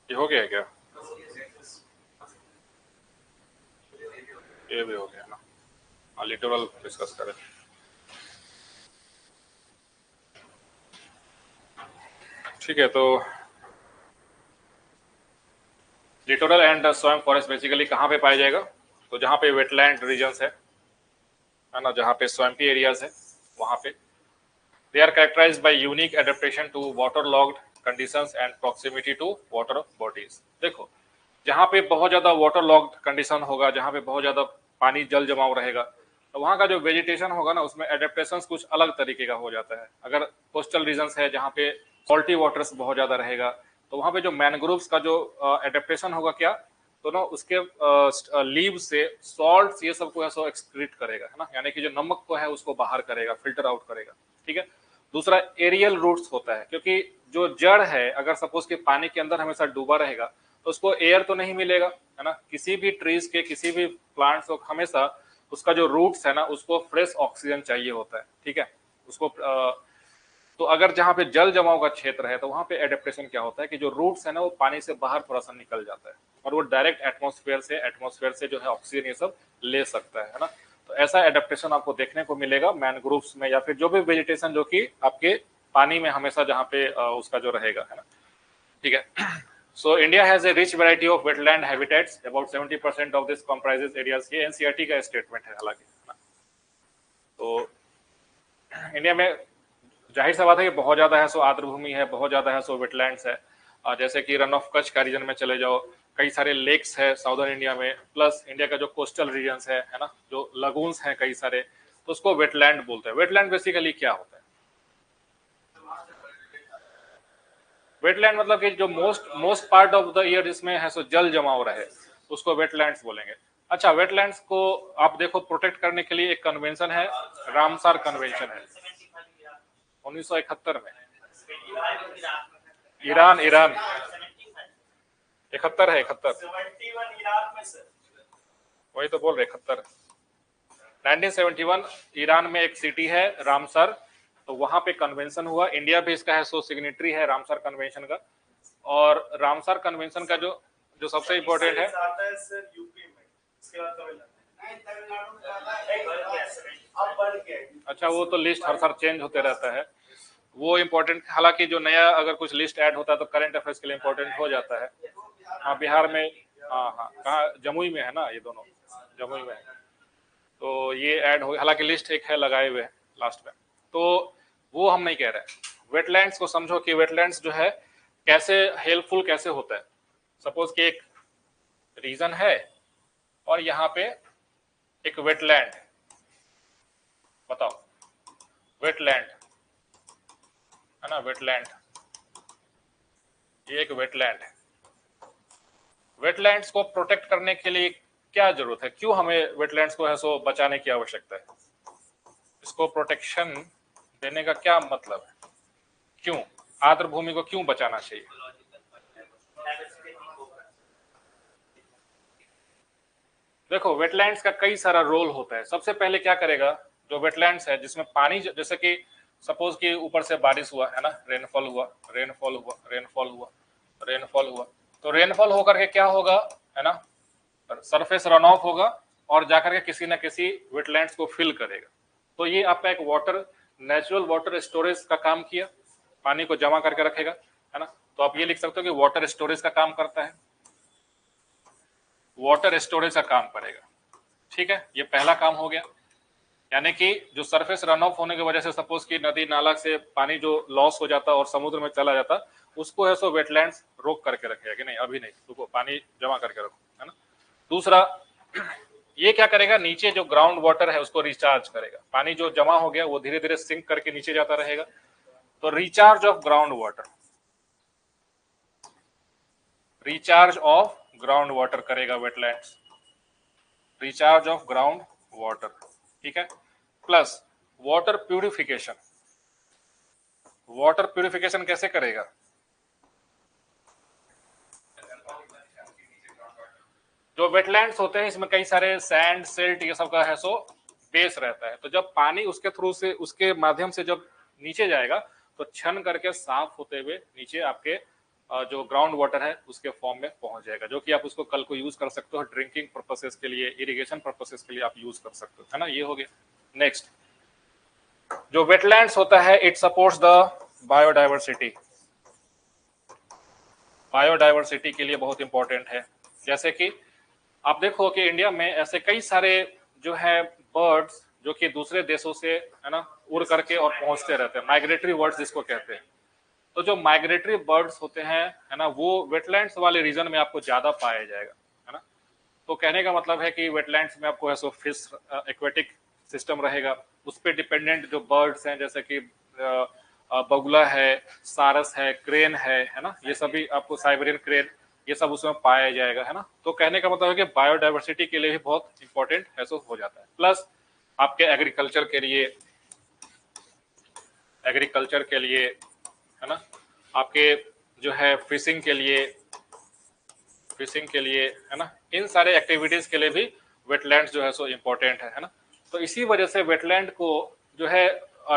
ये हो गया क्या? ये भी हो गया ना। हाँ, लिटरल डिस्कस करें। ठीक है, तो लिटोरल एंड स्वयं फॉरेस्ट बेसिकली कहाँ पे पाया जाएगा? तो जहाँ पे वेटलैंड रीजन्स है ना, जहाँ पे स्वैम्पी एरियाज है, वहाँ पे they are characterised by unique adaptation to water logged conditions and proximity to water bodies. देखो जहाँ पे बहुत ज्यादा वाटर लॉग्ड कंडीशन होगा, जहाँ पे बहुत ज्यादा पानी जल जमाव रहेगा, तो वहाँ का जो वेजिटेशन होगा ना, उसमें एडेप्टेशन कुछ अलग तरीके का हो जाता है। अगर कोस्टल रीजन्स है जहाँ पे सॉल्टी वाटर्स बहुत ज्यादा रहेगा, तो वहाँ पे जो मैनग्रोव्स का जो एडेप्टेशन होगा क्या, तो ना उसके लीव से सॉल्ट ये सबको ऐसा एक्सक्रीट करेगा, है ना, यानी कि जो नमक को है उसको बाहर करेगा, फिल्टर आउट करेगा। ठीक है, दूसरा एरियल रूट्स होता है, क्योंकि जो जड़ है अगर सपोज कि पानी के अंदर हमेशा डूबा रहेगा तो उसको एयर तो नहीं मिलेगा, है ना। किसी भी ट्रीज के, किसी भी प्लांट्स को हमेशा उसका जो रूट्स है ना उसको फ्रेश ऑक्सीजन चाहिए होता है, ठीक है। उसको तो अगर जहाँ पे जल जमाव का क्षेत्र है तो वहां पे एडेप्टेशन क्या होता है कि जो रूट्स है ना वो पानी से बाहर थोड़ा सा निकल जाता है और वो डायरेक्ट एटमॉस्फेयर से जो है ऑक्सीजन ये सब ले सकता है ना। तो ऐसा एडेप्टेशन आपको देखने को मिलेगा मैनग्रोव्स में या फिर जो भी वेजिटेशन जो कि आपके पानी में हमेशा जहाँ पे उसका जो रहेगा, है ना, ठीक है। So India has a rich variety of wetland habitats, about 70% of this comprises areas. ये एनसीईआरटी का स्टेटमेंट है हालांकि, है ना। तो इंडिया में जाहिर सा बात है कि बहुत ज्यादा है सो आर्द्र भूमि है, बहुत ज्यादा है सो वेटलैंड्स है। जैसे कि रन ऑफ कच्छ का रीजन में चले जाओ, कई सारे लेक्स है साउदर्न इंडिया में, प्लस इंडिया का जो कोस्टल रीजन्स है ना, जो लगून्स हैं कई सारे, तो उसको वेटलैंड बोलते हैं। वेटलैंड बेसिकली क्या होता है? वेटलैंड मतलब कि जो most part of the year जिसमें है सो जल जमाव रहे, उसको वेटलैंड्स बोलेंगे। अच्छा, वेटलैंड्स को आप देखो प्रोटेक्ट करने के लिए एक कन्वेंशन है, रामसार कन्वेंशन है 1971 में। ईरान ईरान 71 है, 71, वही तो बोल रहे 71। 1971 ईरान में एक सिटी है रामसर, तो वहां पे कन्वेंशन हुआ। इंडिया भी इसका है सो सिग्नेटरी है रामसर कन्वेंशन का। और रामसर कन्वेंशन का जो जो सबसे इम्पोर्टेंट है, अच्छा वो तो लिस्ट हर साल चेंज होते रहता है, वो इम्पोर्टेंट। हालांकि जो नया अगर कुछ लिस्ट ऐड होता है तो करंट अफेयर्स के लिए इम्पोर्टेंट हो जाता है। हाँ बिहार में, हाँ हाँ, कहाँ, जमुई में है ना, ये दोनों जमुई में है। तो ये ऐड हो, हालांकि लिस्ट एक है लगाए हुए लास्ट में, तो वो हम नहीं कह रहे। वेटलैंड्स को समझो कि वेटलैंड्स जो है कैसे हेल्पफुल कैसे होता है। सपोज कि एक रीजन है और यहाँ पे एक वेटलैंड, बताओ, वेटलैंड है ना, वेटलैंड, ये एक वेटलैंड है। वेटलैंड्स को प्रोटेक्ट करने के लिए क्या जरूरत है, क्यों हमें वेटलैंड्स को है सो बचाने की आवश्यकता है, इसको प्रोटेक्शन देने का क्या मतलब है, क्यों आर्द्र भूमि को क्यों बचाना चाहिए? देखो वेटलैंड्स का कई सारा रोल होता है। सबसे पहले क्या करेगा, जो वेटलैंड्स है जिसमें पानी, जैसे कि सपोज कि ऊपर से बारिश हुआ है ना, रेनफॉल हुआ, रेनफॉल हुआ, रेनफॉल हुआ, रेनफॉल हुआ, तो रेनफॉल होकर के क्या होगा, है ना, सरफेस रन ऑफ होगा और जाकर के किसी ना किसी वेटलैंड्स को फिल करेगा। तो ये आपका एक वाटर, नेचुरल वाटर स्टोरेज का काम किया, पानी को जमा करके रखेगा, है ना। तो आप ये लिख सकते हो कि वाटर स्टोरेज का काम करता है, वाटर स्टोरेज का काम करेगा, ठीक है। ये पहला काम हो गया, यानी कि जो सरफेस रन ऑफ होने की वजह से सपोज कि नदी नाला से पानी जो लॉस हो जाता और समुद्र में चला जाता, उसको है सो वेटलैंड्स रोक करके रखेगा कि नहीं अभी नहीं, रुको, पानी जमा करके रखो, है ना। दूसरा, ये क्या करेगा, नीचे जो ग्राउंड वाटर है उसको रिचार्ज करेगा। पानी जो जमा हो गया वो धीरे धीरे सिंक करके नीचे जाता रहेगा, तो recharge of ground water, recharge of ground water करेगा wetlands, recharge of ground water, ठीक है। Plus water purification, water purification कैसे करेगा, जो वेटलैंड्स होते हैं इसमें कई सारे सैंड, सिल्ट, ये सब का है सो बेस रहता है, तो जब पानी उसके थ्रू से, उसके माध्यम से जब नीचे जाएगा तो छन करके साफ होते हुए नीचे आपके जो ग्राउंड वाटर है उसके फॉर्म में पहुंच जाएगा, जो कि आप उसको कल को यूज कर सकते हो ड्रिंकिंग पर्पसेस के लिए, इरिगेशन पर्पसेस के लिए आप यूज कर सकते हो, है ना। ये हो गया। नेक्स्ट, जो वेटलैंड्स होता है it supports the biodiversity, biodiversity के लिए बहुत इंपॉर्टेंट है। जैसे कि आप देखो कि इंडिया में ऐसे कई सारे जो है बर्ड्स जो कि दूसरे देशों से, है ना, उड़ करके और पहुंचते रहते हैं, माइग्रेटरी बर्ड्स जिसको कहते हैं। तो जो माइग्रेटरी बर्ड्स होते हैं, है ना, वो वेटलैंड्स वाले रीजन में आपको ज्यादा पाया जाएगा, है ना। तो कहने का मतलब है कि वेटलैंड्स में आपको ऐसा फिश एक्वेटिक सिस्टम रहेगा, उस पर डिपेंडेंट जो बर्ड्स हैं जैसे कि बगुला है, सारस है, क्रेन है ना, ये सभी आपको, साइबेरियन क्रेन, ये सब उसमें पाया जाएगा, है ना। तो कहने का मतलब है कि बायोडाइवर्सिटी के लिए भी बहुत इंपॉर्टेंट ऐसा हो जाता है। प्लस आपके एग्रीकल्चर के लिए, एग्रीकल्चर के लिए, है ना, आपके जो है फिशिंग के लिए, है ना, इन सारे एक्टिविटीज के लिए भी वेटलैंड्स जो है सो इम्पोर्टेंट है ना। तो इसी वजह से वेटलैंड को जो है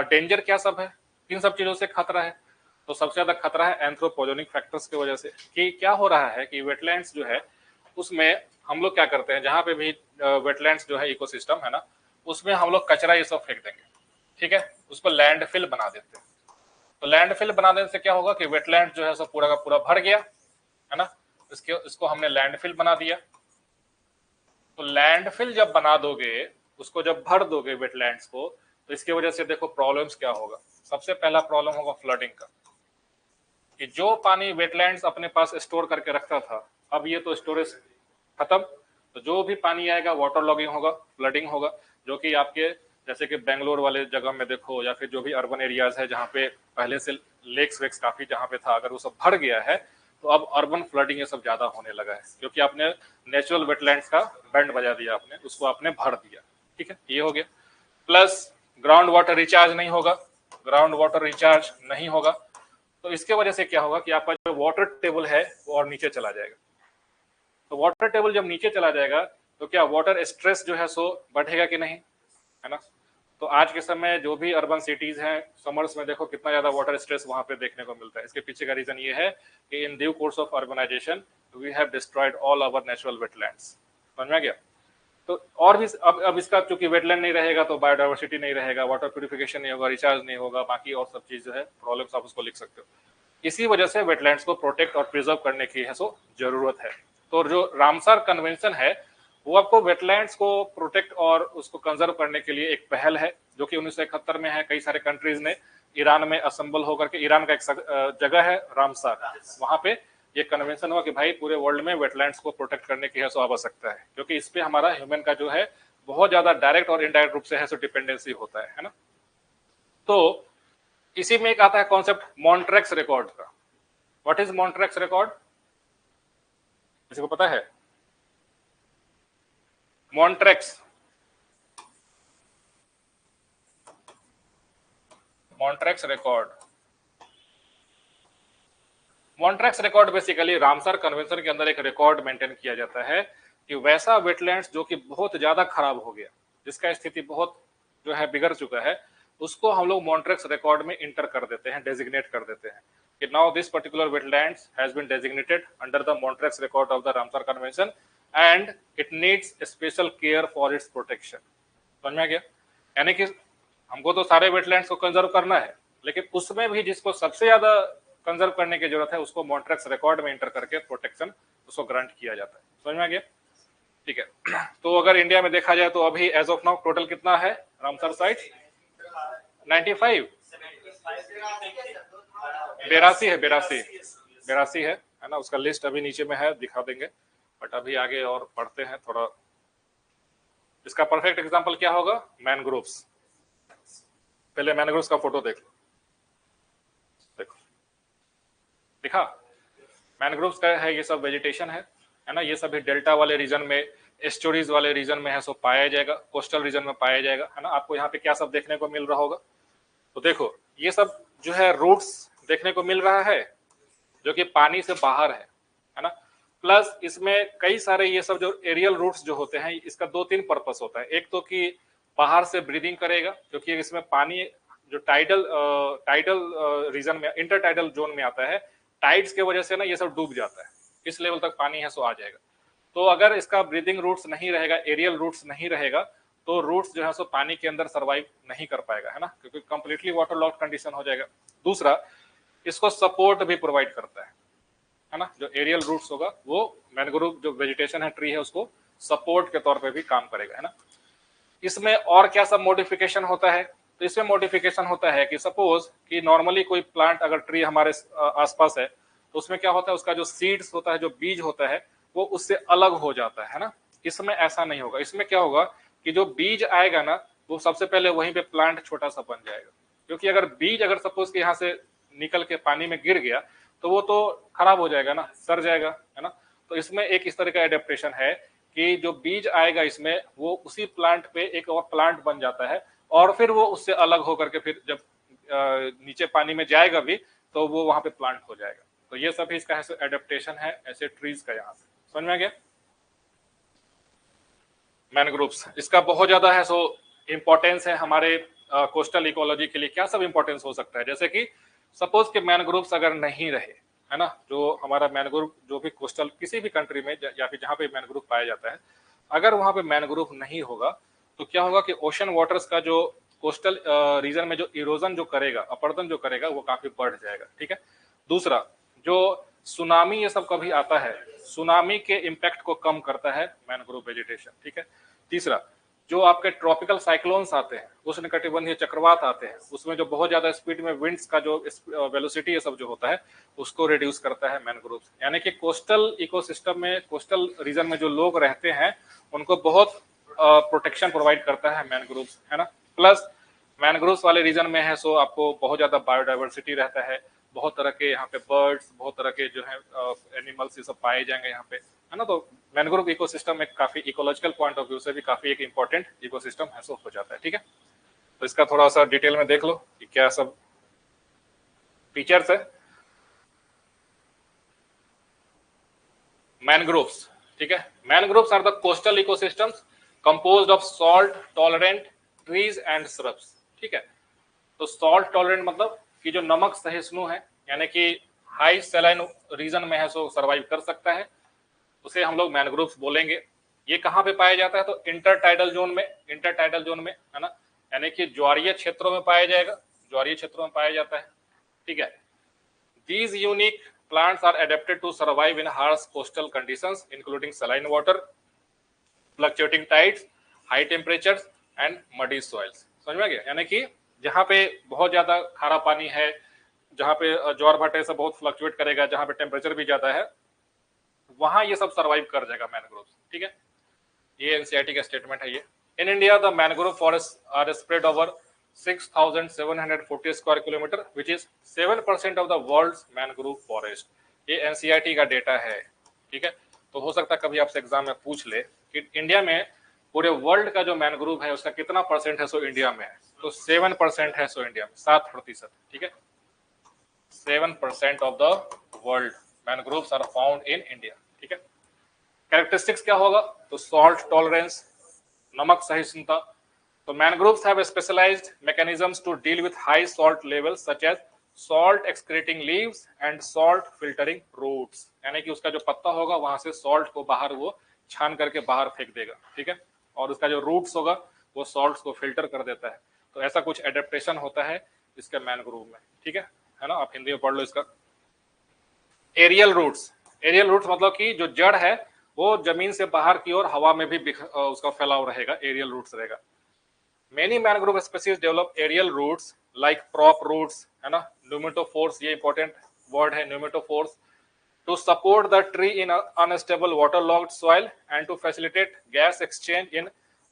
डेंजर क्या सब है, किन सब चीजों से खतरा है, तो सबसे ज्यादा खतरा है एंथ्रोपोजेनिक फैक्टर्स की वजह से। कि क्या हो रहा है कि वेटलैंड्स जो है उसमें हम लोग क्या करते हैं, जहां पे भी वेटलैंड्स जो है इकोसिस्टम है ना, उसमें हम लोग कचरा ये सब फेंक देंगे, ठीक है, उस पर लैंडफिल बना देते हैं। तो लैंडफिल बना देने से क्या होगा कि वेटलैंड जो है सब पूरा का पूरा भर गया, है ना, इसको हमने लैंडफिल बना दिया। तो लैंडफिल जब बना दोगे, उसको जब भर दोगे वेटलैंड्स को, तो इसकी वजह से देखो प्रॉब्लम्स क्या होगा। सबसे पहला प्रॉब्लम होगा फ्लडिंग का, कि जो पानी वेटलैंड्स अपने पास स्टोर करके रखता था, अब ये तो स्टोरेज खत्म, तो जो भी पानी आएगा वाटर लॉगिंग होगा, फ्लडिंग होगा, जो कि आपके जैसे कि बेंगलोर वाले जगह में देखो, या फिर जो भी अर्बन एरियाज है जहाँ पे पहले से लेक्स वेक्स काफी जहाँ पे था, अगर वो सब भर गया है तो अब अर्बन फ्लडिंग ये सब ज्यादा होने लगा है, क्योंकि आपने नेचुरल वेटलैंड्स का बैंड बजा दिया, आपने उसको आपने भर दिया, ठीक है, ये हो गया। प्लस ग्राउंड वाटर रिचार्ज नहीं होगा, ग्राउंड वाटर रिचार्ज नहीं होगा, तो इसके वजह से क्या होगा कि आपका जो वाटर टेबल है वो और नीचे चला जाएगा। तो वाटर टेबल जब नीचे चला जाएगा तो क्या वाटर स्ट्रेस जो है सो बढ़ेगा कि नहीं, है ना। तो आज के समय जो भी अर्बन सिटीज हैं, समर्स में देखो कितना ज्यादा वाटर स्ट्रेस वहां पे देखने को मिलता है। इसके पीछे का रीजन ये है कि in due course of urbanisation we have destroyed all our natural wetlands. समझ में गया। तो और भी अब इसका चूंकि वेटलैंड नहीं रहेगा तो बायोडाइवर्सिटी नहीं रहेगा, वाटर प्यूरिफिकेशन नहीं होगा, रिचार्ज नहीं होगा, बाकी और सब चीज जो है प्रॉब्लम्स आप उसको लिख सकते हो। इसी वजह से वेटलैंड्स को प्रोटेक्ट और प्रिजर्व करने की है सो जरूरत है। तो जो रामसर कन्वेंशन है वो आपको वेटलैंड्स को प्रोटेक्ट और उसको कंजर्व करने के लिए एक पहल है, जो कि 1971 में है। कई सारे कंट्रीज ने ईरान में असेंबल होकर के, ईरान का एक जगह है रामसर, वहां पे ये कन्वेंशन हुआ कि भाई पूरे वर्ल्ड में वेटलैंड्स को प्रोटेक्ट करने की है सो आवश्यकता है, क्योंकि इस पे हमारा ह्यूमन का जो है बहुत ज्यादा डायरेक्ट और इनडायरेक्ट रूप से है सो डिपेंडेंसी होता है ना। तो इसी में एक आता है कॉन्सेप्ट मॉन्ट्रेक्स रिकॉर्ड का। व्हाट इज मॉन्ट्रेक्स रिकॉर्ड, किसी को पता है? Montreux record, Montreux record basically Ramsar convention के अंदर एक रिकॉर्ड मेंटेन किया जाता है कि वैसा वेटलैंड्स जो कि बहुत ज्यादा खराब हो गया, जिसका स्थिति बहुत जो है बिगड़ चुका है, उसको हम लोग मॉन्ट्रेक्स रिकॉर्ड में इंटर कर देते हैं, डेजिग्नेट कर देते हैं कि now this particular wetlands has been designated under the Montreux record of the Ramsar convention and it needs special care for its protection. समझ में आ गया। यानी कि हमको तो सारे वेटलैंड्स को कंजर्व करना है, लेकिन उसमें भी जिसको सबसे ज्यादा कंजर्व करने की जरूरत है उसको मॉन्ट्रेक्स रिकॉर्ड में इंटर करके प्रोटेक्शन उसको ग्रांट किया जाता है। समझ में आ गया, ठीक है। तो अगर इंडिया में देखा जाए तो अभी एज ऑफ नाउ टोटल कितना है रामसर साइट? 95, 82 है ना। उसका लिस्ट अभी नीचे में है, दिखा देंगे, बट अभी आगे और पढ़ते हैं थोड़ा। इसका परफेक्ट एग्जांपल क्या होगा? मैनग्रोव्स। पहले मैनग्रोव्स का फोटो देख लो, देखो दिखा। मैनग्रोव्स का है, ये सब वेजिटेशन है ना। ये सभी डेल्टा वाले रीजन में, एस्टोरीज वाले रीजन में है सो पाया जाएगा, कोस्टल रीजन में पाया जाएगा, है ना। आपको यहाँ पे क्या सब देखने को मिल रहा होगा? तो देखो ये सब जो है रूट्स देखने को मिल रहा है, जो कि पानी से बाहर है ना। प्लस इसमें कई सारे ये सब जो एरियल रूट्स जो होते हैं, इसका 2-3 पर्पस होता है। एक तो कि बाहर से ब्रीदिंग करेगा, क्योंकि इसमें पानी जो टाइडल रीजन में, इंटर टाइडल जोन में आता है, टाइड्स के वजह से ना ये सब डूब जाता है, इस लेवल तक पानी है सो आ जाएगा। तो अगर इसका ब्रीदिंग रूट्स नहीं रहेगा, एरियल रूट्स नहीं रहेगा, तो रूट्स जो है सो पानी के अंदर सर्वाइव नहीं कर पाएगा, है ना, क्योंकि कंप्लीटली वाटर लॉक्ड कंडीशन हो जाएगा। दूसरा, इसको सपोर्ट भी प्रोवाइड करता है ना। जो एरियल रूट्स होगा वो मैनग्रोव जो वेजिटेशन है, ट्री है, उसको सपोर्ट के तौर पे भी काम करेगा, है ना। इसमें और क्या सब मॉडिफिकेशन होता है? तो इसमें मॉडिफिकेशन होता है कि सपोज कि नॉर्मली कोई प्लांट अगर ट्री हमारे आसपास है, तो उसमें क्या होता है, उसका जो सीड्स होता है, जो बीज होता है, वो उससे अलग हो जाता है ना। इसमें ऐसा नहीं होगा। इसमें क्या होगा कि जो बीज आएगा ना, वो सबसे पहले वहीं पे प्लांट छोटा सा बन जाएगा, क्योंकि अगर बीज अगर सपोज कि यहाँ से निकल के पानी में गिर गया तो वो तो खराब हो जाएगा ना, सड़ जाएगा, है ना। तो इसमें एक इस तरह का एडेप्टेशन है कि जो बीज आएगा इसमें, वो उसी प्लांट पे एक और प्लांट बन जाता है, और फिर वो उससे अलग होकर के फिर जब नीचे पानी में जाएगा भी तो वो वहां पे प्लांट हो जाएगा। तो ये सब इसका एडेप्टेशन है ऐसे ट्रीज का। यहाँ से समझ में आ गया। मैनग्रोव्स, इसका बहुत ज्यादा है सो इम्पोर्टेंस है हमारे कोस्टल इकोलॉजी के लिए। क्या सब इम्पोर्टेंस हो सकता है, जैसे कि सपोज के मैनग्रोव्स अगर नहीं रहे, है ना, जो हमारा मैनग्रोव जो भी कोस्टल किसी भी कंट्री में या फिर जहाँ पे मैनग्रोव पाया जाता है, अगर वहां पे मैनग्रोव नहीं होगा तो क्या होगा कि ओशन वाटर्स का जो कोस्टल रीजन में जो इरोजन जो करेगा, अपरदन जो करेगा, वो काफी बढ़ जाएगा। ठीक है। दूसरा, जो सुनामी ये सब कभी आता है, सुनामी के इम्पैक्ट को कम करता है मैनग्रोव वेजिटेशन। ठीक है। तीसरा, जो आपके ट्रॉपिकल साइक्लोन्स आते हैं, उष्णकटिबंधीय चक्रवात आते हैं, उसमें जो बहुत ज्यादा स्पीड में विंड्स का जो वेलोसिटी ये सब जो होता है उसको रिड्यूस करता है मैनग्रोव। यानी कि कोस्टल इकोसिस्टम में, कोस्टल रीजन में जो लोग रहते हैं उनको बहुत प्रोटेक्शन प्रोवाइड करता है मैनग्रोव, है ना। प्लस मैनग्रोव्स वाले रीजन में है सो आपको बहुत ज्यादा बायोडाइवर्सिटी रहता है, बहुत तरह के यहाँ पे बर्ड्स, बहुत तरह के जो है एनिमल्स ये सब पाए जाएंगे यहाँ पे, है ना। तो मैनग्रोव इकोसिस्टम एक काफी इकोलॉजिकल पॉइंट ऑफ व्यू से भी काफी एक इंपॉर्टेंट इकोसिस्टम है सो हो जाता है। ठीक है। तो इसका थोड़ा सा डिटेल में देख लो कि क्या सब फीचर्स है मैनग्रोव्स। ठीक है। Mangroves are the coastal ecosystems composed of salt tolerant trees and shrubs. ठीक है। तो सॉल्ट टॉलरेंट मतलब कि जो नमक सहिष्णु है, यानी कि हाई सैलाइन रीजन में है सो सर्वाइव कर सकता है, उसे हम लोग मैनग्रोव्स बोलेंगे। ये कहाँ पे पाया जाता है, तो इंटरटाइडल जोन में, इंटरटाइडल जोन में, है ना, यानी कि ज्वारीय क्षेत्रों में पाया जाएगा, ज्वारीय क्षेत्रों में पाया जाता है। ठीक है। These unique plants are adapted to survive in harsh coastal conditions, including saline water, fluctuating tides, high temperatures and muddy soils। समझ में आ गया। यानी कि जहाँ पे बहुत ज्यादा खारा पानी है, जहाँ पे ज्वार भाटे से बहुत फ्लक्चुएट करेगा, जहाँ पे टेम्परेचर भी ज्यादा है, वहां ये सब सर्वाइव कर जाएगा मैनग्रोव। ठीक है। ये एनसीईआरटी का स्टेटमेंट है ये। In India the mangrove forest are spread over 6,740 square kilometre which is 7% of the world's mangrove forest. ये एनसीईआरटी का डेटा है। ठीक है। तो हो सकता है कभी आपसे एग्जाम में पूछ ले कि इंडिया में पूरे वर्ल्ड का जो मैनग्रोव है उसका कितना परसेंट है सो इंडिया में है, तो 7% है सो इंडिया में, 7%। ठीक है। 7% of the world mangroves are found in India. ठीक है। कैरेक्टरिस्टिक्स क्या होगा, तो सॉल्ट टॉलरेंस, नमक सहिष्णुता। तो mangroves have specialised mechanisms to deal with high salt levels such as salt excreting leaves and salt filtering roots. यानी कि उसका जो पत्ता होगा वहां से सॉल्ट को बाहर वो छान करके बाहर फेंक देगा। ठीक है। और उसका जो रूट्स होगा वो सॉल्ट्स को फिल्टर कर देता है। तो ऐसा कुछ एडेप्टेशन होता है इसके मैनग्रोव में। ठीक है ना। आप हिंदी में पढ़ लो इसका। एरियल रूट्स, एरियल रूट्स मतलब कि जो जड़ है वो जमीन से बाहर की ओर हवा में भी उसका फैलाव रहेगा, एरियल रूट्स रहेगा। Many mangrove species develop aerial roots like prop roots, है ना, न्यूमेटोफोर्स, ये इंपॉर्टेंट वर्ड है pneumatophores, to support the tree in unstable waterlogged soil and to facilitate gas exchange in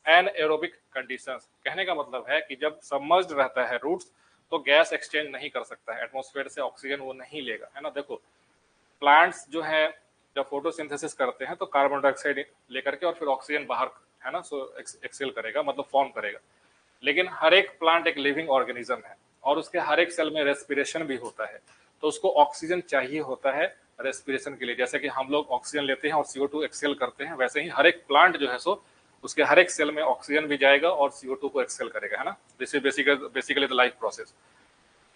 anaerobic conditions. कहने का मतलब है कि जब सबमर्ज्ड रहता है रूट्स तो गैस एक्सचेंज नहीं कर सकता है, एटमॉस्फेयर से ऑक्सीजन वो नहीं लेगा, है ना। देखो प्लांट्स जो है जब फोटोसिंथेसिस करते हैं तो कार्बन डाइऑक्साइड लेकर के और फिर ऑक्सीजन बाहर, है ना, सो एक्सेल करेगा, मतलब फॉर्म करेगा। लेकिन हर एक प्लांट एक लिविंग ऑर्गेनिज्म है और उसके हर एक सेल में रेस्पिरेशन भी होता है, तो उसको ऑक्सीजन चाहिए होता है रेस्पिरेशन के लिए। जैसे कि हम लोग ऑक्सीजन लेते हैं और CO2 एक्सेल करते हैं, वैसे ही हर एक प्लांट जो है सो उसके हर एक सेल में ऑक्सीजन भी जाएगा और CO2 को एक्सेल करेगा, है ना। This is basically the life process.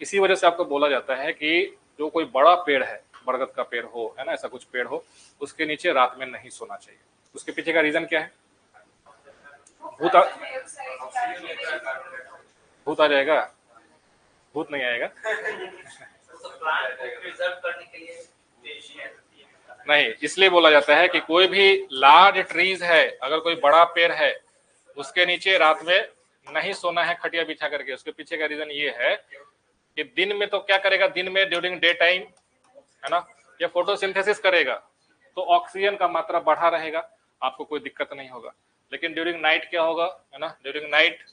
इसी वजह से आपको बोला जाता है कि जो कोई बड़ा पेड़ है, बरगद का पेड़ हो, है ना, ऐसा कुछ पेड़ हो, उसके नीचे रात में नहीं सोना चाहिए। उसके पीछे का रीजन क्या है, भूत भूत आ जाएगा, भूत नहीं आएगा नहीं, इसलिए बोला जाता है कि कोई भी लार्ज ट्रीज है, अगर कोई बड़ा पेड़ है, उसके नीचे रात में नहीं सोना है खटिया बिछा करके। उसके पीछे का रीजन ये है कि दिन में तो क्या करेगा, दिन में ड्यूरिंग डे टाइम, है ना, ये फोटोसिंथेसिस करेगा तो ऑक्सीजन का मात्रा बढ़ा रहेगा, आपको कोई दिक्कत नहीं होगा। लेकिन ड्यूरिंग नाइट क्या होगा, है ना, ड्यूरिंग नाइट,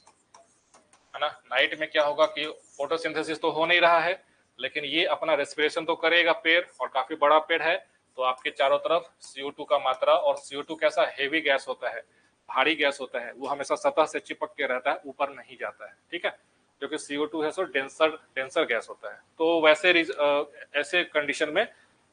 है ना, नाइट में क्या होगा कि फोटोसिंथेसिस तो हो नहीं रहा है, लेकिन ये अपना रेस्पिरेशन तो करेगा पेड़, और काफी बड़ा पेड़ है, तो आपके चारों तरफ CO2 का मात्रा, और CO2 कैसा हेवी गैस होता है, भारी गैस होता है, वो हमेशा सतह से चिपक के रहता है, ऊपर नहीं जाता है। ठीक है। जो कि CO2 है सो डेंसर गैस होता है। तो वैसे ऐसे कंडीशन में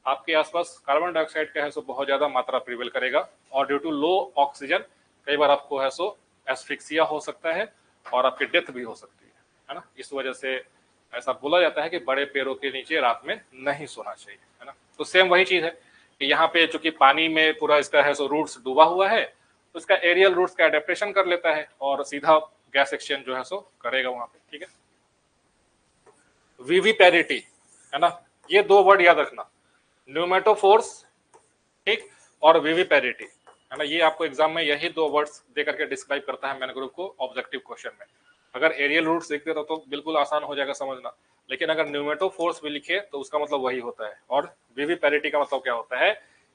आपके आसपास कार्बन डाइऑक्साइड का है सो बहुत ज्यादा मात्रा प्रिवेल करेगा, और ड्यू टू लो ऑक्सीजन कई बार आपको है सो एस्फिक्सिया हो सकता है और आपकी डेथ भी हो सकती है ना। इस वजह से ऐसा बोला जाता है कि बड़े पेड़ों के नीचे रात में नहीं सोना चाहिए, है ना। तो सेम वही चीज है कि यहाँ पे चूंकि पानी में पूरा इसका है सो रूट्स डूबा हुआ है, तो इसका एरियल रूट्स का एडेप्टेशन कर लेता है और सीधा गैस एक्सचेंज जो है सो करेगा वहां पे, ठीक है। विविपेरिटी, है ना, ये दो वर्ड याद रखना, न्यूमेटोफोर्स, ठीक, और विविपेरिटी, है ना। ये आपको एग्जाम में यही दो वर्ड्स दे करके डिस्क्राइब करता है मैनग्रोव को ऑब्जेक्टिव क्वेश्चन में। अगर एरियल रूट्स लिखते तो बिल्कुल आसान हो जाएगा समझना, लेकिन अगर न्यूमेटोफोर्स भी लिखे तो उसका मतलब वही होता है। और विविपेरिटी का मतलब क्या होता है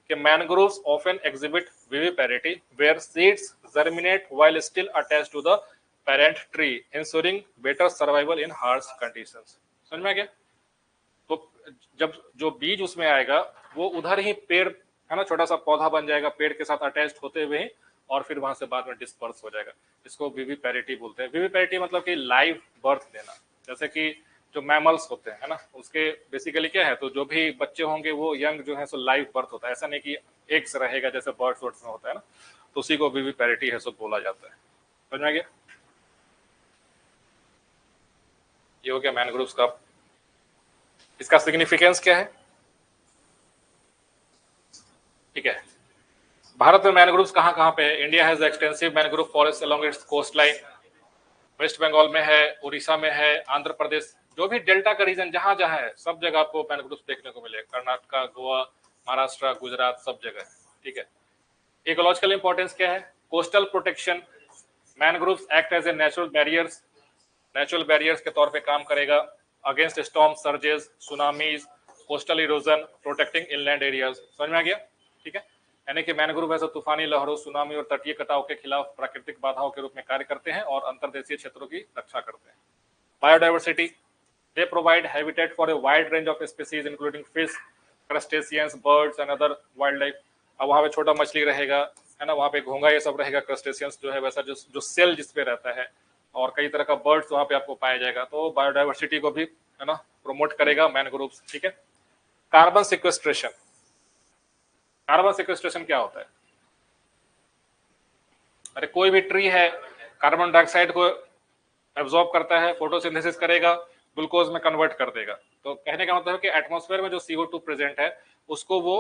कि mangroves often exhibit viviparity where seeds germinate while still attached to the parent tree ensuring better survival in harsh conditions. समझ में आ गया? तो जब जो बीज उसमें आएगा वो उधर ही पेड़, है ना, छोटा सा पौधा बन जाएगा पेड़ के साथ अटैच्ड होते हुए ही, और फिर वहां से बाद में डिस्पर्स हो जाएगा। इसको विविपेरिटी बोलते हैं। विविपेरिटी मतलब कि लाइव बर्थ देना, जैसे कि जो मैमल्स होते हैं, है ना, उसके बेसिकली क्या है, तो जो भी बच्चे होंगे वो यंग जो है सो लाइव बर्थ होता है, ऐसा नहीं कि एक से रहेगा जैसे बर्ड्स वर्ड्स में होता है ना, तो उसी को विविपेरिटी है सो बोला जाता है। समझ में आ गया? ये हो गया मैनग्रोव्स का। इसका सिग्निफिकेंस क्या है, ठीक है। भारत में मैनग्रोव्स कहाँ कहाँ पे है? India has extensive mangrove forest along its coast line. West Bengal में है, उड़ीसा में है, आंध्र प्रदेश, जो भी डेल्टा का रीजन जहां जहां है सब जगह आपको मैनग्रोव्स देखने को मिलेगा। कर्नाटका, गोवा, महाराष्ट्र, गुजरात, सब जगह, ठीक है। इकोलॉजिकल इंपॉर्टेंस क्या है? Coastal protection, mangroves act as a natural barriers के तौर पे काम करेगा against storm surges, tsunamis, coastal erosion, protecting inland areas. समझ में आ गया? ठीक है। यानी कि मैनग्रोव ऐसा तूफानी लहरों, सुनामी और तटीय कटाव के खिलाफ प्राकृतिक बाधाओं के रूप में कार्य करते हैं और अंतर्देशीय क्षेत्रों की रक्षा करते हैं। Biodiversity, they provide habitat for a wide range of species including fish, crustaceans, birds and other wild life. अब वहां पे छोटा मछली रहेगा, है ना, वहां पे घोंगा ये सब रहेगा, क्रस्टेशियंस जो है वैसा जो सेल जिसपे रहता है, और कई तरह का बर्ड्स वहां पे आपको पाया जाएगा। तो बायोडाइवर्सिटी को भी, है ना, प्रमोट करेगा मैनग्रोव्स, ठीक है। कार्बन सिक्वेस्ट्रेशन, कार्बन सिक्वेस्ट्रेशन क्या होता है? अरे कोई भी ट्री है कार्बन डाइऑक्साइड को एब्जॉर्ब करता है, फोटोसिंथेसिस करेगा, ग्लूकोज में कन्वर्ट कर देगा। तो कहने का मतलब है कि एटमॉस्फेयर में जो CO2 प्रेजेंट है उसको वो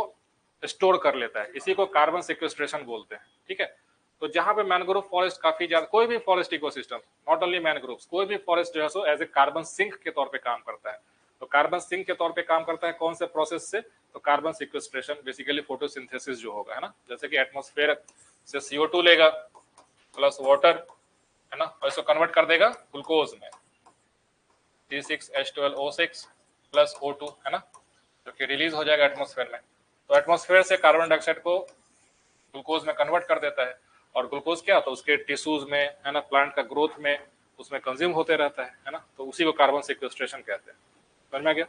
स्टोर कर लेता है, इसी को कार्बन सिक्वेस्ट्रेशन बोलते हैं, ठीक है। तो जहां पे मैनग्रोव फॉरेस्ट काफी ज्यादा, कोई भी forest ecosystem, not only mangroves, कोई भी फॉरेस्ट जो है सो एज ए कार्बन सिंक के तौर पे काम करता है। तो कार्बन सिंक के तौर पे काम करता है कौन से प्रोसेस से? तो कार्बन सिक्वेस्ट्रेशन, बेसिकली फोटोसिंथेसिस जो होगा, है ना, जैसे कि एटमॉस्फेयर से CO2 लेगा प्लस वाटर, है ना, और इसको कन्वर्ट कर देगा ग्लूकोज में, C6H12O6 प्लस O2, है ना, जो कि रिलीज हो जाएगा एटमॉस्फेयर में। तो एटमॉस्फेयर से कार्बन डाइऑक्साइड को ग्लूकोज में कन्वर्ट कर देता है, और ग्लूकोज क्या, तो उसके टिश्यूज में, है ना, प्लांट का ग्रोथ में उसमें कंज्यूम होते रहता है ना, तो उसी को कार्बन सिक्वेस्ट्रेशन कहते हैं। समझ में आ गया?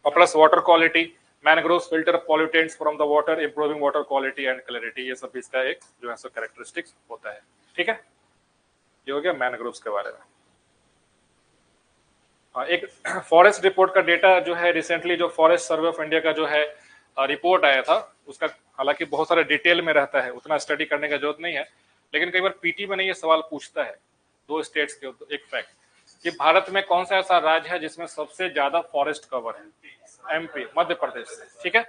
और plus water quality, mangroves filter pollutants from the water improving water quality and clarity, ये सब इसका एक जो है सो कैरेक्टरिस्टिक्स होता है, ठीक है। ये हो गया मैनग्रोव्स के बारे में। एक फॉरेस्ट रिपोर्ट का डेटा जो है, रिसेंटली जो फॉरेस्ट सर्वे ऑफ इंडिया का जो है रिपोर्ट आया था, उसका हालांकि बहुत सारे डिटेल में रहता है, उतना स्टडी करने का जरूरत नहीं है, लेकिन कई बार पीटी में नहीं ये सवाल पूछता है दो स्टेट्स के एक फैक्ट कि भारत में कौन सा ऐसा राज्य है जिसमें सबसे ज्यादा फॉरेस्ट कवर है? MP, मध्य प्रदेश, ठीक है।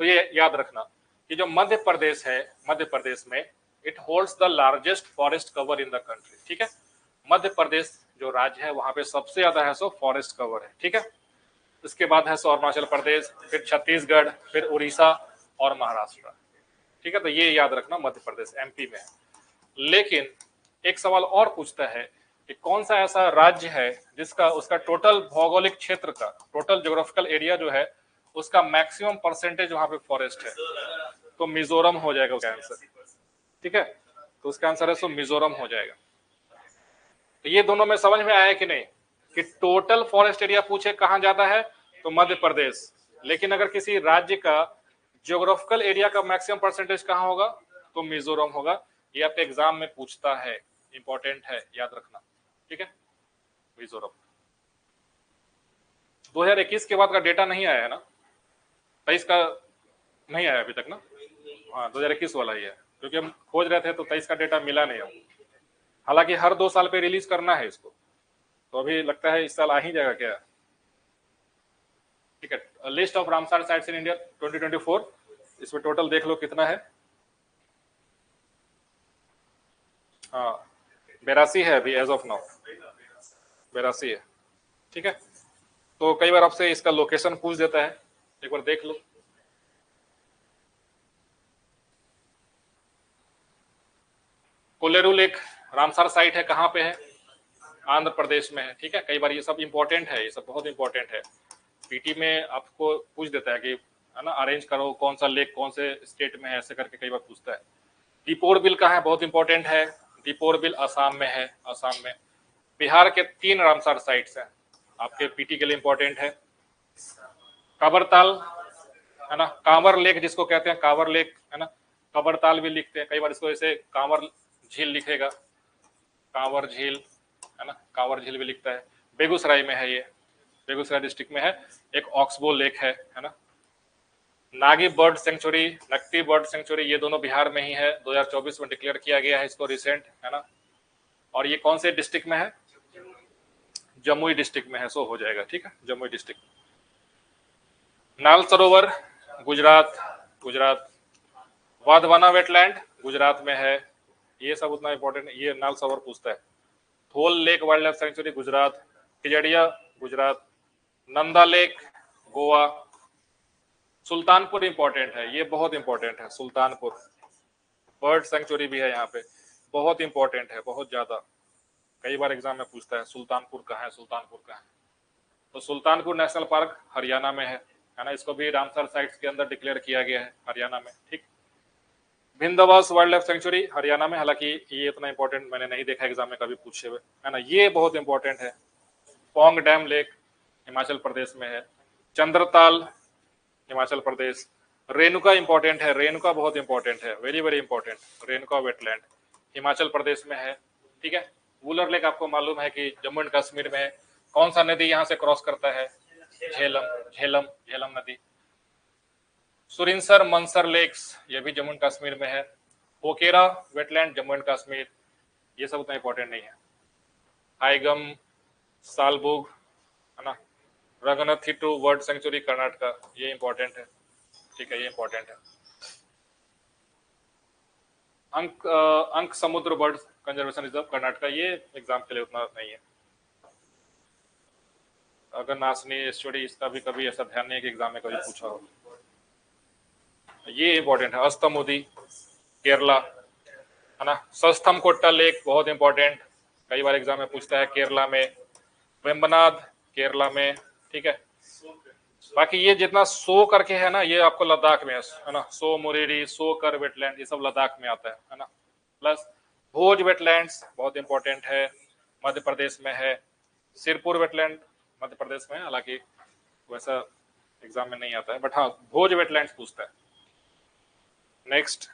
तो ये याद रखना कि जो मध्य प्रदेश है, मध्य प्रदेश में it holds the largest forest cover in the country, ठीक है। मध्य प्रदेश जो राज्य है वहां पे सबसे ज्यादा है सो फॉरेस्ट कवर है, ठीक है। इसके बाद है सो अरुणाचल प्रदेश, फिर छत्तीसगढ़, फिर उड़ीसा और महाराष्ट्र, ठीक है। तो ये याद रखना मध्य प्रदेश MP में है। लेकिन एक सवाल और पूछता है कि कौन सा ऐसा राज्य है जिसका उसका टोटल भौगोलिक क्षेत्र का, टोटल ज्योग्राफिकल एरिया जो है उसका मैक्सिमम परसेंटेज वहां पे फॉरेस्ट है? तो मिजोरम हो जाएगा उसका आंसर, ठीक है। तो उसका आंसर है सो मिजोरम हो जाएगा। तो ये दोनों में समझ में आया कि नहीं कि टोटल फॉरेस्ट एरिया पूछे कहां ज्यादा है तो मध्य प्रदेश, लेकिन अगर किसी राज्य का ज्योग्राफिकल एरिया का मैक्सिमम परसेंटेज कहां होगा तो मिजोरम होगा। ये आपके एग्जाम में पूछता है, इंपॉर्टेंट है, याद रखना, ठीक है, मिजोरम। 2021 के बाद का डेटा नहीं आया है ना, 23 का नहीं आया अभी तक ना। हाँ 2021 वाला ही है, क्योंकि हम खोज रहे थे तो 23 का डेटा मिला नहीं हम। हालांकि हर 2 साल पे रिलीज करना है इसको, तो अभी लगता है इस साल आ ही जाएगा क्या। ठीक है, list of Ramsar sites in India 2024, इसमें टोटल देख लो कितना है। हाँ 82 है अभी एज ऑफ नाउ, 82 है। ठीक है, तो कई बार आपसे इसका लोकेशन पूछ देता है, एक बार देख लो। कोलेरू लेक रामसर साइट है, कहाँ पे है, आंध्र प्रदेश में है। ठीक है, कई बार ये सब इंपॉर्टेंट है, ये सब बहुत इंपॉर्टेंट है। पीटी में आपको पूछ देता है कि है ना, अरेंज करो कौन सा लेक कौन से स्टेट में है, ऐसे करके कई बार पूछता है। दीपोर बिल कहाँ है, बहुत इंपॉर्टेंट है। दीपोर बिल असम में है, असम में। बिहार के 3 रामसर साइट्स हैं, आपके पीटी के लिए इंपॉर्टेंट है। कांवरताल है ना, कांवर लेक जिसको कहते हैं, कांवर लेक है ना, कांवरताल भी लिखते हैं, कई बार इसको ऐसे कांवर झील लिखेगा, कांवर झील है ना, कांवर झील भी लिखता है। बेगूसराय में है ये, बेगूसराय डिस्ट्रिक्ट में है। एक ऑक्सबो लेक है ना। Nagi bird sanctuary, Nakti bird sanctuary, ये दोनों बिहार में ही है, 2024 में डिक्लेयर किया गया है इसको, रिसेंट है ना। और ये कौन से डिस्ट्रिक्ट में है, जमुई डिस्ट्रिक्ट में है, सो हो जाएगा। ठीक है, जमुई डिस्ट्रिक्ट। नाल सरोवर गुजरात, गुजरात। वाधवाना वेटलैंड गुजरात में है, ये सब उतना इंपॉर्टेंट, ये नाल सरोवर पूछता है। Thol lake wildlife sanctuary Gujarat. Khijadiya Gujarat. Nanda lake Goa. Sultanpur important है, ये बहुत इंपॉर्टेंट है, सुल्तानपुर बर्ड सेंचुरी भी है यहाँ पे, बहुत इंपॉर्टेंट है, बहुत ज्यादा। कई बार एग्जाम में पूछता है सुल्तानपुर कहाँ है, सुल्तानपुर कहाँ है। तो सुल्तानपुर नेशनल पार्क हरियाणा में है ना, इसको भी रामसर साइट्स के अंदर डिक्लेयर किया गया है, हरियाणा में। ठीक, भिंदवास वाइल्ड लाइफ सेंचुरी हरियाणा में, हालांकि ये इतना इंपॉर्टेंट मैंने नहीं देखा एग्जाम में कभी पूछे हुए, है ना। ये बहुत इंपॉर्टेंट है। पोंग डैम लेक हिमाचल प्रदेश में है। चंद्रताल हिमाचल प्रदेश। रेणुका इंपॉर्टेंट है, रेणुका बहुत इंपॉर्टेंट है, very very important. Renuka wetland Himachal Pradesh में है। ठीक है, वुलर लेक आपको मालूम है कि जम्मू एंड कश्मीर में है। कौन सा नदी यहाँ से क्रॉस करता है, झेलम, झेलम, झेलम नदी। सुरिनसर मनसर लेक्स, ये भी जम्मू एंड कश्मीर में है। पोकेरा वेटलैंड जम्मू एंड कश्मीर, ये सब उतना इंपॉर्टेंट नहीं है। हाईगम, सालबुग है ना। रंगनाथिट्टू बर्ड सेंचुरी कर्नाटका, ये इंपॉर्टेंट है। ठीक है, ये इंपॉर्टेंट है। अंक समुद्र बर्ड कंजर्वेशन रिजर्व कर्नाटका, ये एग्जाम के लिए उतना नहीं है। अगर नासनी एस्चुरी, इसका भी कभी ऐसा ध्यान नहीं है कि एग्जाम में कभी पूछा हो। ये इंपॉर्टेंट है। अस्तमुदी केरला है ना। सस्थम कोट्टा लेक बहुत इंपॉर्टेंट, कई बार एग्जाम में पूछता है, केरला में। वेम्बनाड केरला में। ठीक है, बाकी ये जितना सो करके है ना, ये आपको लद्दाख में है ना। सो मुरेरी, सो कर वेटलैंड, ये सब लद्दाख में आता है ना। प्लस भोज वेटलैंड्स बहुत इंपॉर्टेंट है, मध्य प्रदेश में है। सिरपुर वेटलैंड मध्य प्रदेश में है, हालांकि वैसा एग्जाम में नहीं आता है, बट हाँ भोज वेटलैंड्स पूछता है। नेक्स्ट,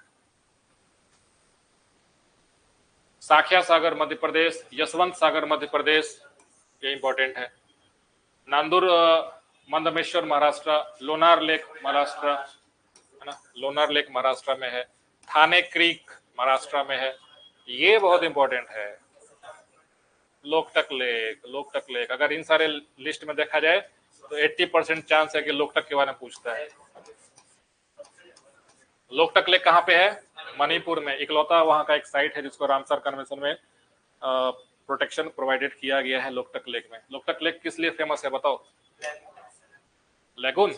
साखिया सागर मध्य प्रदेश, यशवंत सागर मध्य प्रदेश, ये इंपॉर्टेंट है। नांदूर मंदमेश्वर महाराष्ट्र। लोनार लेक महाराष्ट्र है ना, लोनार लेक महाराष्ट्र में है। थाने क्रीक महाराष्ट्र में है, ये बहुत इंपॉर्टेंट है। लोकटक लेक, लोकटक लेक, अगर इन सारे लिस्ट में देखा जाए तो 80% चांस है कि लोकटक के बारे में पूछता है। लोकटक लेक कहाँ पे है, मणिपुर में। इकलौता वहां का एक साइट है जिसको रामसर कन्वेंशन में प्रोटेक्शन प्रोवाइडेड किया गया है, लोकटक लेक में। लोकटक लेक किस लिए फेमस है बताओ? लेगून,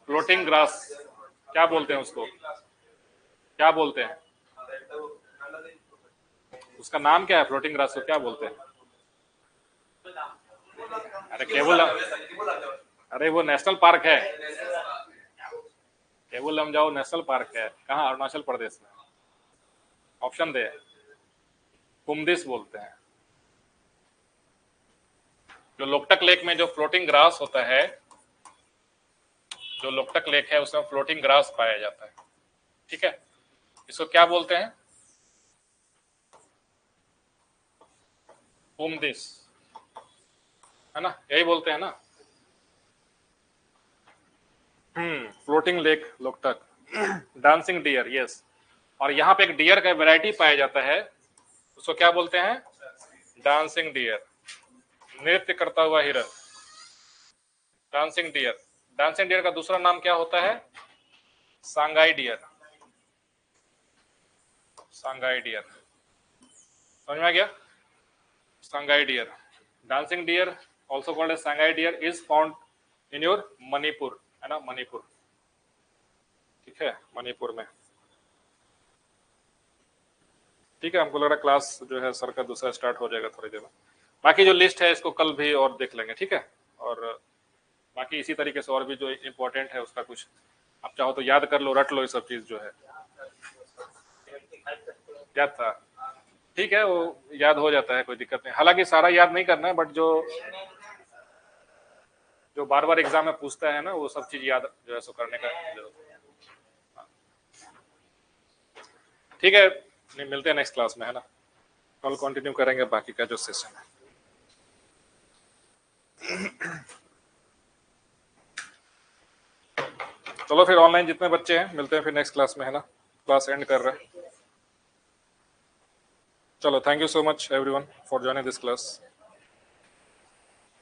फ्लोटिंग ग्रास, क्या बोलते हैं उसको, क्या बोलते हैं उसका नाम क्या है, फ्लोटिंग ग्रास को क्या बोलते हैं? अरे केवल, अरे वो नेशनल पार्क है, केवल लमजाओ नेशनल पार्क है, कहाँ, अरुणाचल प्रदेश में। ऑप्शन दे, कुमदिस बोलते हैं। जो लोकटक लेक में जो फ्लोटिंग ग्रास होता है, जो लोकटक लेक है उसमें फ्लोटिंग ग्रास पाया जाता है। ठीक है, इसको क्या बोलते हैं? कुमदिस है ना, यही बोलते हैं ना। Floating lake Loktak, dancing dear, yes. और यहाँ पे एक डियर का वैरायटी पाया जाता है, उसको क्या बोलते हैं, डांसिंग डियर, नृत्य करता हुआ हिरन, डांसिंग डियर। डांसिंग डियर का दूसरा नाम क्या होता है, सांगाई डियर, सांगाई डियर, समझ में आ गया, Sangai deer. Dancing deer also called as Sangai deer is found in your Manipur, है ना, मणिपुर, ठीक है, मणिपुर में। ठीक है, हमको लग रहा है क्लास जो है सर का दूसरा स्टार्ट हो जाएगा थोड़ी देर में। बाकी जो लिस्ट है इसको कल भी और देख लेंगे, ठीक है। और बाकी इसी तरीके से और भी जो इम्पोर्टेंट है उसका कुछ आप चाहो तो याद कर लो, रट लो, ये सब चीज जो है याद था, ठीक है, वो याद हो जाता है, कोई दिक्कत नहीं। हालांकि सारा याद नहीं करना है, बट जो जो बार बार एग्जाम में पूछता है ना, वो सब चीज याद जो है सो करने का जरूरत है। ठीक है, नहीं मिलते हैं नेक्स्ट क्लास में, है ना, कल कंटिन्यू करेंगे बाकी का जो सेशन है। चलो फिर ऑनलाइन जितने बच्चे हैं मिलते हैं फिर नेक्स्ट क्लास में, है ना, क्लास एंड कर रहे हैं। चलो, thank you so much everyone for joining this class.